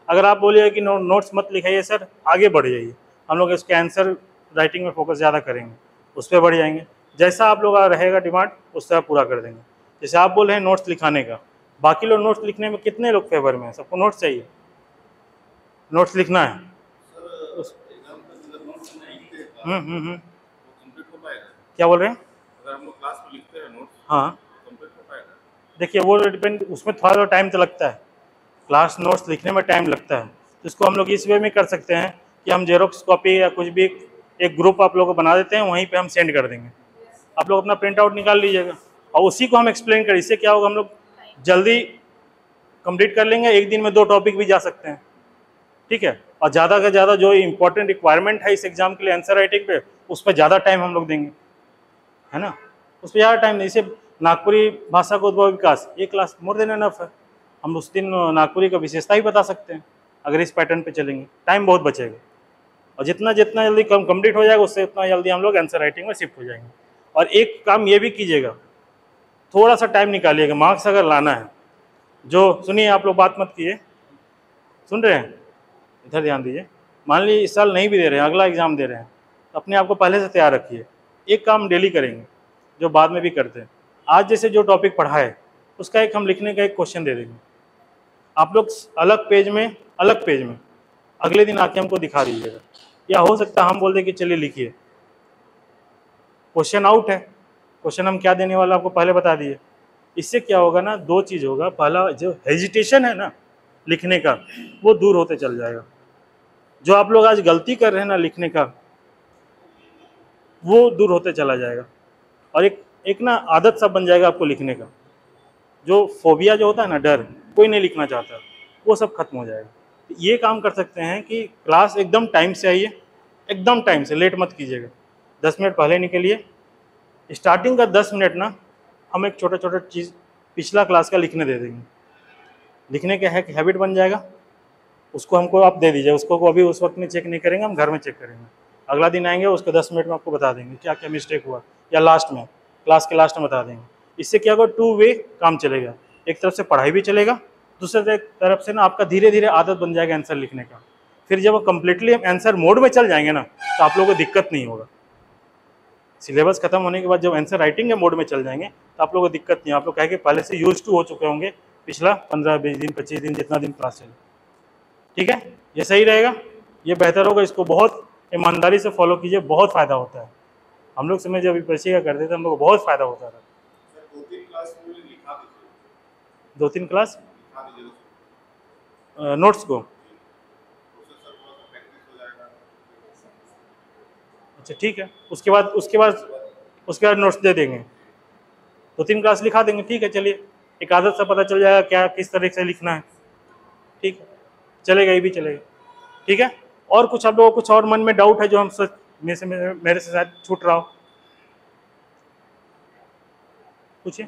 अगर आप बोलिए कि नोट्स मत लिखाइए सर, आगे बढ़ जाइए, हम लोग इसके आंसर राइटिंग में फोकस ज़्यादा करेंगे, उस पर बढ़ जाएंगे। जैसा आप लोग का रहेगा डिमांड, उस तरह पूरा कर देंगे। जैसे आप बोल रहे हैं नोट्स लिखाने का, बाकी लोग नोट्स लिखने में कितने लोग फेवर में हैं, सबको नोट्स चाहिए, नोट्स लिखना है। क्या बोल रहे हैं? अगर हम लोग क्लास में लिखते हैं नोट्स, हाँ कंप्लीट हो पाएगा? देखिए, वो डिपेंड, उसमें थोड़ा टाइम तो लगता है, क्लास नोट्स लिखने में टाइम लगता है। तो इसको हम लोग इस वे में कर सकते हैं कि हम जेरोक्स कॉपी या कुछ भी एक ग्रुप आप लोग को बना देते हैं, वहीं पे हम सेंड कर देंगे, आप लोग अपना प्रिंट आउट निकाल लीजिएगा और उसी को हम एक्सप्लेन करें। इससे क्या होगा, हम लोग जल्दी कंप्लीट कर लेंगे, एक दिन में 2 टॉपिक भी जा सकते हैं, ठीक है। और ज़्यादा से ज़्यादा जो इंपॉर्टेंट रिक्वायरमेंट है इस एग्जाम के लिए आंसर राइटिंग पे, उस पर ज़्यादा टाइम हम लोग देंगे, है ना। उस पर ज़्यादा टाइम नहीं, जैसे नागपुरी भाषा का उद्भव विकास, एक क्लास मोर देन एनफ है, हम उस दिन नागपुरी का विशेषता ही बता सकते हैं। अगर इस पैटर्न पे चलेंगे टाइम बहुत बचेगा, और जितना जल्दी कंप्लीट हो जाएगा, उससे उतना जल्दी हम लोग आंसर राइटिंग में शिफ्ट हो जाएंगे। और एक काम ये भी कीजिएगा, थोड़ा सा टाइम निकालिएगा, मार्क्स अगर लाना है, जो सुनिए आप लोग बात मत कीजिए, सुन रहे हैं, इधर ध्यान दीजिए। मान लीजिए इस साल नहीं भी दे रहे हैं, अगला एग्जाम दे रहे हैं, तो अपने आप को पहले से तैयार रखिए। एक काम डेली करेंगे जो बाद में भी करते हैं, आज जैसे जो टॉपिक पढ़ा है उसका एक हम लिखने का एक क्वेश्चन दे देंगे, आप लोग अलग पेज में अगले दिन आके हमको दिखा दीजिएगा, या हो सकता है हम बोल दें कि चलिए लिखिए, क्वेश्चन आउट है, क्वेश्चन हम क्या देने वाला आपको पहले बता दिए। इससे क्या होगा ना, 2 चीज़ होगा, पहला जो हेजिटेशन है ना लिखने का, वो दूर होते चल जाएगा। जो आप लोग आज गलती कर रहे हैं ना लिखने का, वो दूर होते चला जाएगा, और एक ना आदत सा बन जाएगा आपको लिखने का। जो फोबिया जो होता है ना, डर, कोई नहीं लिखना चाहता, वो सब खत्म हो जाएगा। तो ये काम कर सकते हैं कि क्लास एकदम टाइम से आइए, एकदम टाइम से, लेट मत कीजिएगा, 10 मिनट पहले निकलिए। स्टार्टिंग का 10 मिनट ना हम एक छोटा छोटा चीज़ पिछला क्लास का लिखने दे देंगे, लिखने का हैबिट बन जाएगा, उसको हमको आप दे दीजिए, उसको अभी उस वक्त में चेक नहीं करेंगे, हम घर में चेक करेंगे। अगला दिन आएंगे, उसको 10 मिनट में आपको बता देंगे क्या क्या मिस्टेक हुआ, या लास्ट में, क्लास के लास्ट में बता देंगे। इससे क्या होगा, 2 वे काम चलेगा, एक तरफ से पढ़ाई भी चलेगा, दूसरे तरफ से ना आपका धीरे धीरे आदत बन जाएगा आंसर लिखने का। फिर जब वो कम्प्लीटली आंसर मोड में चल जाएंगे ना, तो आप लोगों को दिक्कत नहीं होगा। सिलेबस खत्म होने के बाद जब आंसर राइटिंग के मोड में चल जाएंगे, तो आप लोगों को दिक्कत नहीं, आप लोग कहेंगे पहले से यूज टू हो चुके होंगे, पिछला 15-20 दिन 25 दिन जितना दिन क्लास चले, ठीक है। ये सही रहेगा, ये बेहतर होगा, इसको बहुत ईमानदारी से फॉलो कीजिए, बहुत फ़ायदा होता है। हम लोग समय जब यूपीएससी का करते थे, हम लोग को बहुत फ़ायदा होता था। सर 2-3 क्लास में लिखा दीजिए, 2-3 क्लास लिखा दीजिए नोट्स को, उससे सर थोड़ा सा प्रैक्टिस हो जाएगा। अच्छा ठीक है, उसके बाद नोट्स दे देंगे, 2-3 क्लास लिखा देंगे, ठीक है। चलिए, एक आदत से पता चल जाएगा क्या किस तरह से लिखना है, ठीक है, चलेगा, ये भी चलेगा, ठीक है। और कुछ आप लोगों को कुछ और मन में डाउट है जो हम मेरे से शायद छूट रहा हो, पूछिए,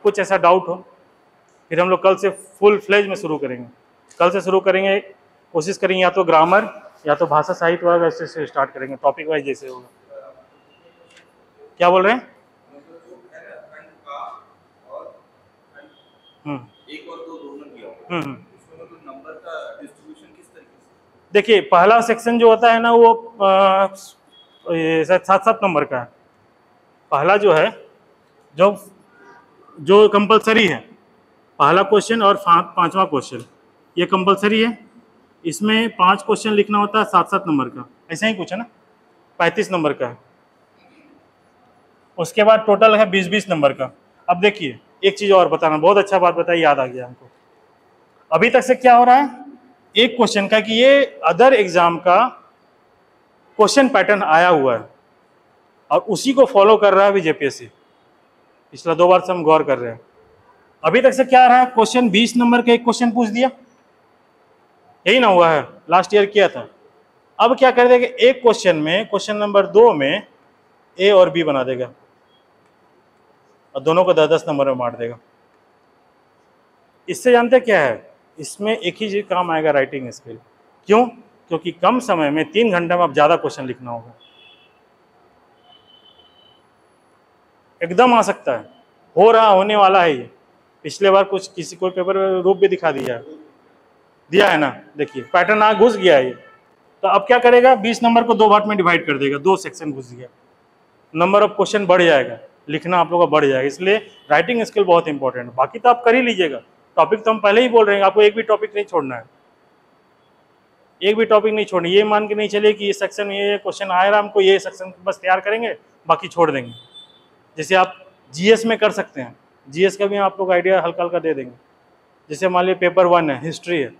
कुछ ऐसा डाउट हो, फिर हम लोग कल से फुल फ्लेज में शुरू करेंगे। कल से शुरू करेंगे, कोशिश करेंगे या तो ग्रामर या तो भाषा साहित्य वगैरह से स्टार्ट करेंगे, टॉपिक वाइज जैसे होगा। क्या बोल रहे हैं? एक और दो दोनों किया होगा, हम्म। उसमें मतलब नंबर का डिस्ट्रीब्यूशन किस तरीके से? देखिए पहला सेक्शन जो होता है ना वो ये शायद 7-7 नंबर का है। पहला जो है जो जो कंपलसरी है, पहला क्वेश्चन और 5वां क्वेश्चन ये कंपलसरी है। इसमें 5 क्वेश्चन लिखना होता है 7-7 नंबर का, ऐसा ही कुछ है ना, 35 नंबर का है। उसके बाद टोटल है 20-20 नंबर का। अब देखिए एक चीज़ और बताना, बहुत अच्छा बात बताई, याद आ गया हमको। अभी तक से क्या हो रहा है, एक क्वेश्चन का कि ये अदर एग्जाम का क्वेश्चन पैटर्न आया हुआ है और उसी को फॉलो कर रहा है अभी जेपीएससी। पिछला 2 बार से हम गौर कर रहे हैं। अभी तक से क्या आ रहा है, क्वेश्चन 20 नंबर का एक क्वेश्चन पूछ दिया, यही ना हुआ है, लास्ट ईयर किया था। अब क्या कर देगा, एक क्वेश्चन में क्वेश्चन नंबर 2 में ए और बी बना देगा और दोनों को 10-10 नंबर में बांट देगा। इससे जानते क्या है, इसमें एक ही चीज काम आएगा, राइटिंग स्किल। क्यों? क्योंकि कम समय में 3 घंटे में अब ज्यादा क्वेश्चन लिखना होगा। एकदम आ सकता है, हो रहा, होने वाला है ये। पिछले बार कुछ किसी कोई पेपर रूप भी दिखा दिया है ना, देखिए पैटर्न आ घुस गया है ये। तो अब क्या करेगा, 20 नंबर को 2 पार्ट में डिवाइड कर देगा, 2 सेक्शन घुस गया, नंबर ऑफ क्वेश्चन बढ़ जाएगा, लिखना आप लोगों का बढ़ जाएगा। इसलिए राइटिंग स्किल बहुत इंपॉर्टेंट है। बाकी तो आप कर ही लीजिएगा, टॉपिक तो हम पहले ही बोल रहे हैं, आपको एक भी टॉपिक नहीं छोड़ना है, एक भी टॉपिक नहीं छोड़ना। ये मान के नहीं चलिए कि ये सेक्शन ये क्वेश्चन आया रहा, हमको ये सेक्शन बस तैयार करेंगे बाकी छोड़ देंगे। जैसे आप जीएस में कर सकते हैं, जीएस का भी आप लोग आइडिया हल्का हल्का दे देंगे। जैसे मान लीजिए पेपर 1 है, हिस्ट्री है,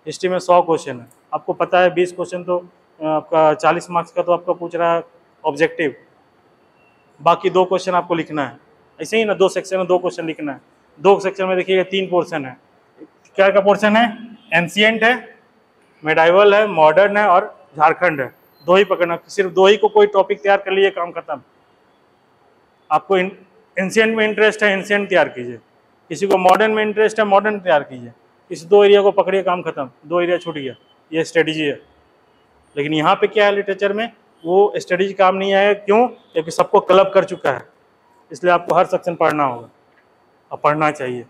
हिस्ट्री में 100 क्वेश्चन है, आपको पता है 20 क्वेश्चन तो आपका 40 मार्क्स का तो आपका पूछ रहा है ऑब्जेक्टिव, बाकी 2 क्वेश्चन आपको लिखना है। ऐसे ही ना 2 सेक्शन में 2 क्वेश्चन लिखना है। 2 सेक्शन में देखिएगा 3 पोर्शन है। क्या का पोर्शन है, एंशिएंट है, मेडाइवल है, मॉडर्न है और झारखंड है। 2 ही पकड़ना, सिर्फ 2 ही को कोई टॉपिक तैयार कर लिए, काम खत्म। आपको एंशिएंट में इंटरेस्ट है, एंशिएंट तैयार कीजिए, किसी को मॉडर्न में इंटरेस्ट है, मॉडर्न तैयार कीजिए। इस 2 एरिया को पकड़िए, काम खत्म, 2 एरिया छूट गया। ये स्ट्रेटेजी है। लेकिन यहाँ पे क्या है, लिटरेचर में वो स्ट्रेटेजी काम नहीं आएगा। क्यों? क्योंकि सबको क्लब कर चुका है, इसलिए आपको हर सेक्शन पढ़ना होगा और पढ़ना चाहिए।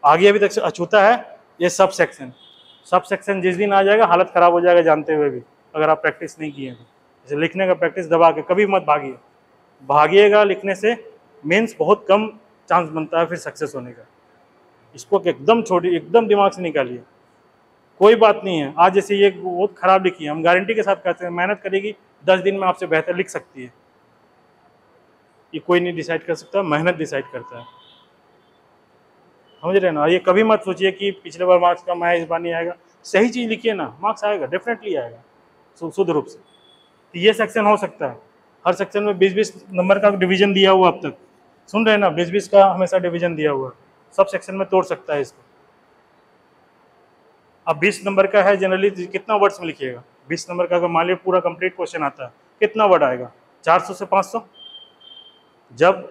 आगे अभी तक अछूता है ये सब सेक्शन जिस दिन आ जाएगा हालत ख़राब हो जाएगा, जानते हुए भी, अगर आप प्रैक्टिस नहीं किए तो। जैसे लिखने का प्रैक्टिस दबा के कभी मत भागिए, भागिएगा लिखने से मीन्स बहुत कम चांस बनता है फिर सक्सेस होने का। इसको एकदम छोड़िए, एकदम दिमाग से निकालिए, कोई बात नहीं है। आज जैसे ये बहुत खराब लिखी है, हम गारंटी के साथ कहते हैं मेहनत करेगी 10 दिन में आपसे बेहतर लिख सकती है। ये कोई नहीं डिसाइड कर सकता, मेहनत डिसाइड करता है, समझ रहे ना। ये कभी मत सोचिए कि पिछले बार मार्क्स कम आया इस बार नहीं आएगा। सही चीज़ लिखिए ना, मार्क्स आएगा, डेफिनेटली आएगा शुद्ध रूप से। तो ये सेक्शन हो सकता है, हर सेक्शन में 20-20 नंबर का डिवीजन दिया हुआ, अब तक सुन रहे हैं ना, 20-20 का हमेशा डिवीजन दिया हुआ, सब सेक्शन में तोड़ सकता है इसको। अब 20 नंबर का है, जनरली कितना वर्ड्स में लिखिएगा, 20 नंबर का अगर मान लीजिए पूरा कंप्लीट क्वेश्चन आता है, कितना वर्ड आएगा, 400 से 500। जब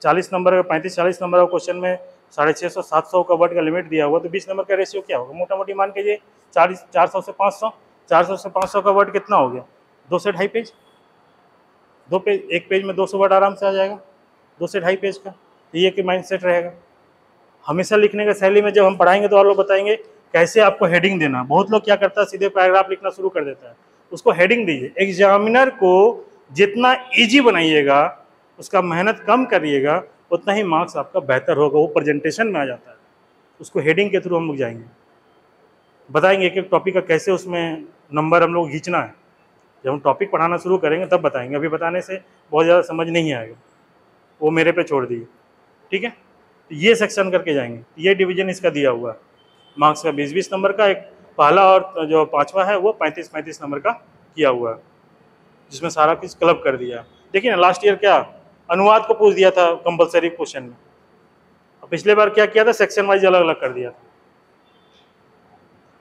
40 नंबर का 35-40 नंबर का क्वेश्चन में 650-700 का वर्ड का लिमिट दिया हुआ, तो 20 नंबर का रेशियो क्या होगा, मोटा मोटी मान के 400 से 500, 400 से 500 का वर्ड कितना हो गया, 2 से ढाई पेज। 2 पेज, एक पेज में 200 वर्ड आराम से आ जाएगा, 2 से ढाई पेज का। ये कि माइंड सेट रहेगा। हमेशा लिखने का शैली में जब हम पढ़ाएंगे तो और लोग बताएंगे कैसे आपको हेडिंग देना। बहुत लोग क्या करता है, सीधे पैराग्राफ लिखना शुरू कर देता है, उसको हेडिंग दीजिए। एग्जामिनर को जितना ईजी बनाइएगा, उसका मेहनत कम करिएगा, उतना ही मार्क्स आपका बेहतर होगा, वो प्रेजेंटेशन में आ जाता है। उसको हेडिंग के थ्रू हम लोग जाएंगे, बताएंगे एक एक टॉपिक का कैसे उसमें नंबर हम लोग खींचना है। जब हम टॉपिक पढ़ाना शुरू करेंगे तब बताएंगे, अभी बताने से बहुत ज़्यादा समझ नहीं आएगा, वो मेरे पे छोड़ दिए, ठीक है। तो ये सेक्शन करके जाएंगे, ये डिवीजन इसका दिया हुआ है मार्क्स का 20-20 नंबर का। एक पहला और जो 5वां है वो 35-35 नंबर का किया हुआ है, जिसमें सारा कुछ क्लब कर दिया। देखिए ना, लास्ट ईयर क्या अनुवाद को पूछ दिया था कंपलसरी क्वेश्चन में, और पिछले बार क्या किया था, सेक्शन वाइज अलग अलग कर दिया था।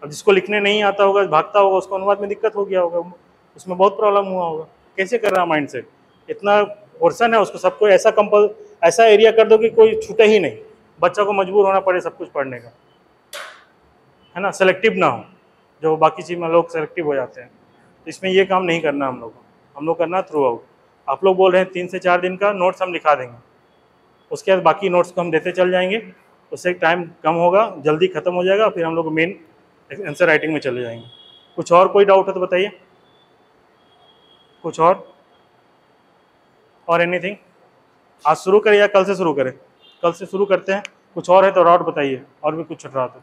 अब जिसको लिखने नहीं आता होगा, भागता होगा, उसको अनुवाद में दिक्कत हो गया होगा, उसमें बहुत प्रॉब्लम हुआ होगा। कैसे कर रहा माइंड सेट, इतना पोर्सन है, उसको सबको ऐसा एरिया कर दो कि कोई छूटे ही नहीं, बच्चा को मजबूर होना पड़े सब कुछ पढ़ने का, है ना, सेलेक्टिव ना हो, जो बाकी चीज़ में लोग सेलेक्टिव हो जाते हैं। तो इसमें ये काम नहीं करना हम लोग को, हम लोग करना थ्रू आउट। आप लोग बोल रहे हैं 3 से 4 दिन का नोट्स हम लिखा देंगे, उसके बाद बाकी नोट्स को हम देते चल जाएंगे, उससे टाइम कम होगा, जल्दी ख़त्म हो जाएगा, फिर हम लोग मेन आंसर राइटिंग में चले जाएंगे। कुछ और कोई डाउट है तो बताइए, कुछ और एनीथिंग? आज शुरू करें या कल से शुरू करें? कल से शुरू करते हैं। कुछ और है तो डाउट बताइए, और भी कुछ छट रहा तो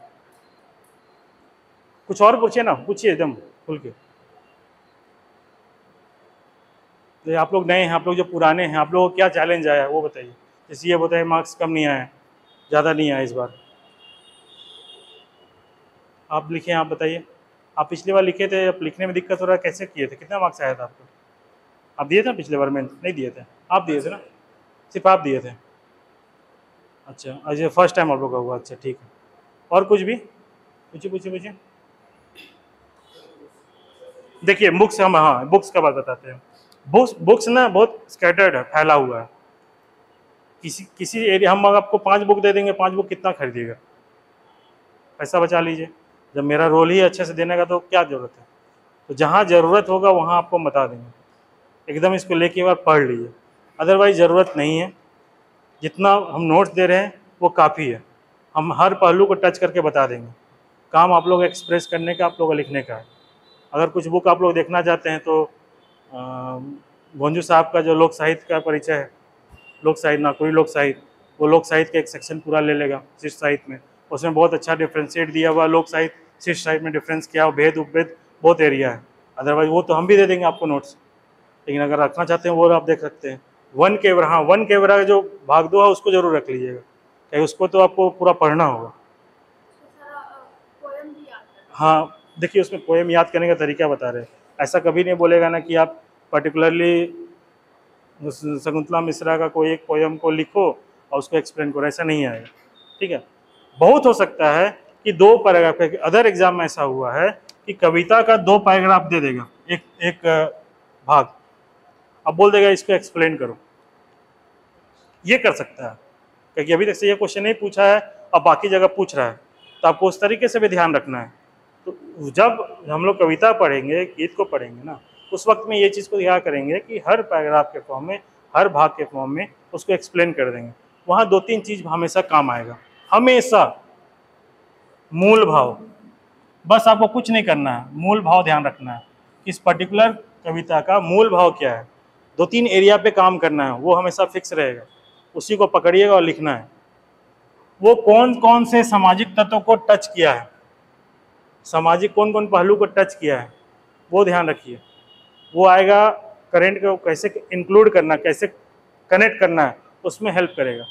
कुछ और पूछिए ना, पूछिए एकदम खुल के। तो आप लोग नए हैं, आप लोग जो पुराने हैं, आप लोगों को क्या चैलेंज आया है वो बताइए। जैसे ये बताइए मार्क्स कम नहीं आए, ज़्यादा नहीं आए इस बार, आप लिखें, आप बताइए। आप पिछली बार लिखे थे, अब लिखने में दिक्कत हो रहा है, कैसे किए थे? कितना मार्क्स आया था आपको? आप दिए थे पिछले बार? में नहीं दिए थे, आप दिए थे ना? सिर्फ आप दिए थे? अच्छा, आज फर्स्ट टाइम आप लोग का हुआ। अच्छा ठीक है, और कुछ भी? पूछिए पूछिए पूछिए। देखिए बुक्स, हम हाँ बुक्स का बात बताते हैं। बुक्स ना बहुत स्कैटर्ड है, फैला हुआ है। किसी एरिया, हम आपको 5 बुक दे देंगे, 5 बुक कितना खरीदिएगा? पैसा बचा लीजिए। जब मेरा रोल ही अच्छे से देने का तो क्या ज़रूरत है? तो जहाँ ज़रूरत होगा वहाँ आपको बता देंगे, एकदम इसको लेके एक बार पढ़ लीजिए, अदरवाइज ज़रूरत नहीं है। जितना हम नोट्स दे रहे हैं वो काफ़ी है, हम हर पहलू को टच करके बता देंगे। काम आप लोग एक्सप्रेस करने का, आप लोगों का लिखने का है। अगर कुछ बुक आप लोग देखना चाहते हैं तो गोंजू साहब का जो लोक साहित्य का परिचय है, लोक साहित्य, नागपुरी लोक साहित्य, वो लोक साहित्य का एक सेक्शन पूरा ले लेगा शिष्ट साहित्य में। उसमें बहुत अच्छा डिफ्रेंशिएट दिया हुआ, लोक साहित्य शिष्ट साहित्य में डिफरेंस किया, भेद उपभेद बहुत एरिया है। अदरवाइज वो तो हम भी दे देंगे आपको नोट्स, लेकिन अगर रखना चाहते हैं वो आप देख सकते हैं। वन केवरा, हाँ वन केवरा जो भाग 2 है उसको जरूर रख लीजिएगा, क्योंकि उसको तो आपको पूरा पढ़ना होगा। हाँ देखिए, उसमें पोएम याद करने का तरीका बता रहे हैं। ऐसा कभी नहीं बोलेगा ना कि आप पर्टिकुलरली शकुंतला मिश्रा का कोई एक पोएम को लिखो और उसको एक्सप्लेन करो, ऐसा नहीं आएगा। ठीक है, बहुत हो सकता है कि 2 पैराग्राफ, अदर एग्जाम में ऐसा हुआ है कि कविता का 2 पैराग्राफ दे देगा, एक भाग, अब बोल देगा इसको एक्सप्लेन करो। ये कर सकता है, क्योंकि अभी तक से ये क्वेश्चन नहीं पूछा है, अब बाकी जगह पूछ रहा है, तो आपको उस तरीके से भी ध्यान रखना है। तो जब हम लोग कविता पढ़ेंगे, गीत को पढ़ेंगे ना, उस वक्त में ये चीज़ को क्या करेंगे कि हर पैराग्राफ के फॉर्म में, हर भाग के फॉर्म में उसको एक्सप्लेन कर देंगे। वहाँ 2-3 चीज़ हमेशा काम आएगा, हमेशा। मूल भाव, बस आपको कुछ नहीं करना है, मूल भाव ध्यान रखना है, इस पर्टिकुलर कविता का मूल भाव क्या है। 2-3 एरिया पे काम करना है, वो हमेशा फिक्स रहेगा, उसी को पकड़िएगा और लिखना है। वो कौन कौन से सामाजिक तत्वों को टच किया है, सामाजिक कौन कौन पहलू को टच किया है, वो ध्यान रखिए। वो आएगा, करेंट को कैसे इंक्लूड करना, कैसे कनेक्ट करना है, उसमें हेल्प करेगा।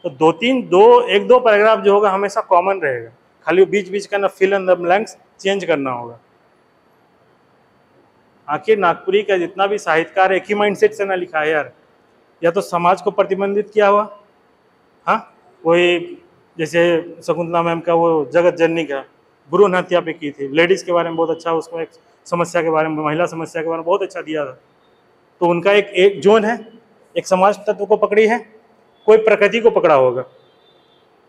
तो 1-2 पैराग्राफ जो होगा हमेशा कॉमन रहेगा, खाली बीच बीच का ना fill in the blanks change करना होगा। आखिर नागपुरी का जितना भी साहित्यकार एक ही माइंडसेट से ना लिखा है यार, या तो समाज को प्रतिबंधित किया हुआ, हाँ कोई जैसे शकुंतला मैम का वो जगत जननी का भ्रूण हत्या पे की थी, लेडीज़ के बारे में बहुत अच्छा, उसको एक समस्या के बारे में, महिला समस्या के बारे में बहुत अच्छा दिया था। तो उनका एक जोन है, एक समाज तत्व को पकड़ी है, कोई प्रकृति को पकड़ा होगा,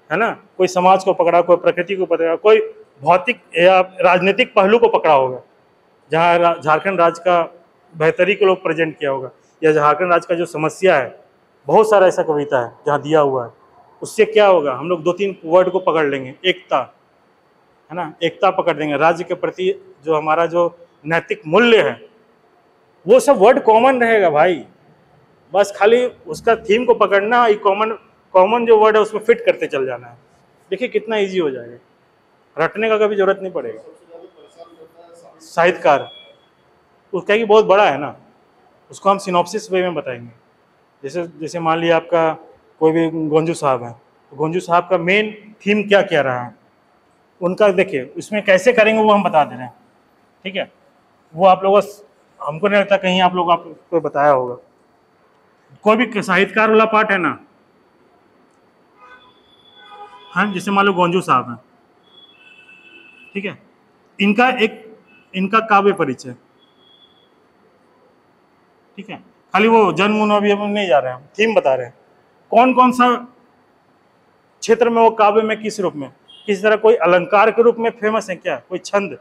है ना, कोई समाज को पकड़ा, कोई प्रकृति को पकड़ा, कोई भौतिक या राजनीतिक पहलू को पकड़ा होगा, जहाँ झारखंड राज्य का बेहतरी को लोग प्रेजेंट किया होगा, या झारखंड राज्य का जो समस्या है, बहुत सारा ऐसा कविता है जहाँ दिया हुआ है। उससे क्या होगा, हम लोग 2-3 वर्ड को पकड़ लेंगे, एकता, है ना, एकता पकड़ देंगे, राज्य के प्रति जो हमारा जो नैतिक मूल्य है, वो सब वर्ड कॉमन रहेगा भाई, बस खाली उसका थीम को पकड़ना, ये कॉमन जो वर्ड है उसमें फिट करते चल जाना है। देखिए कितना इजी हो जाएगा, रटने का कभी जरूरत नहीं पड़ेगा। साहित्यकार उसका कि बहुत बड़ा है ना, उसको हम सिनॉप्सिस वे में बताएंगे। जैसे मान लिया आपका कोई भी गोंजू साहब है, तो गोंजू साहब का मेन थीम क्या क्या रहा है उनका, देखिए उसमें कैसे करेंगे वो हम बता दे रहे हैं। ठीक है, वो आप लोगों, हमको नहीं लगता कहीं आप लोग आपको बताया होगा। कोई भी साहित्यकार वाला पार्ट है ना, हाँ जैसे मान लो गोंजू साहब हैं, ठीक है, इनका काव्य परिचय, ठीक है, खाली वो जन्म अभी हम नहीं जा रहे हैं, थीम बता रहे हैं, कौन कौन सा क्षेत्र में वो काव्य में किस रूप में, किस तरह, कोई अलंकार के रूप में फेमस है क्या, कोई छंद,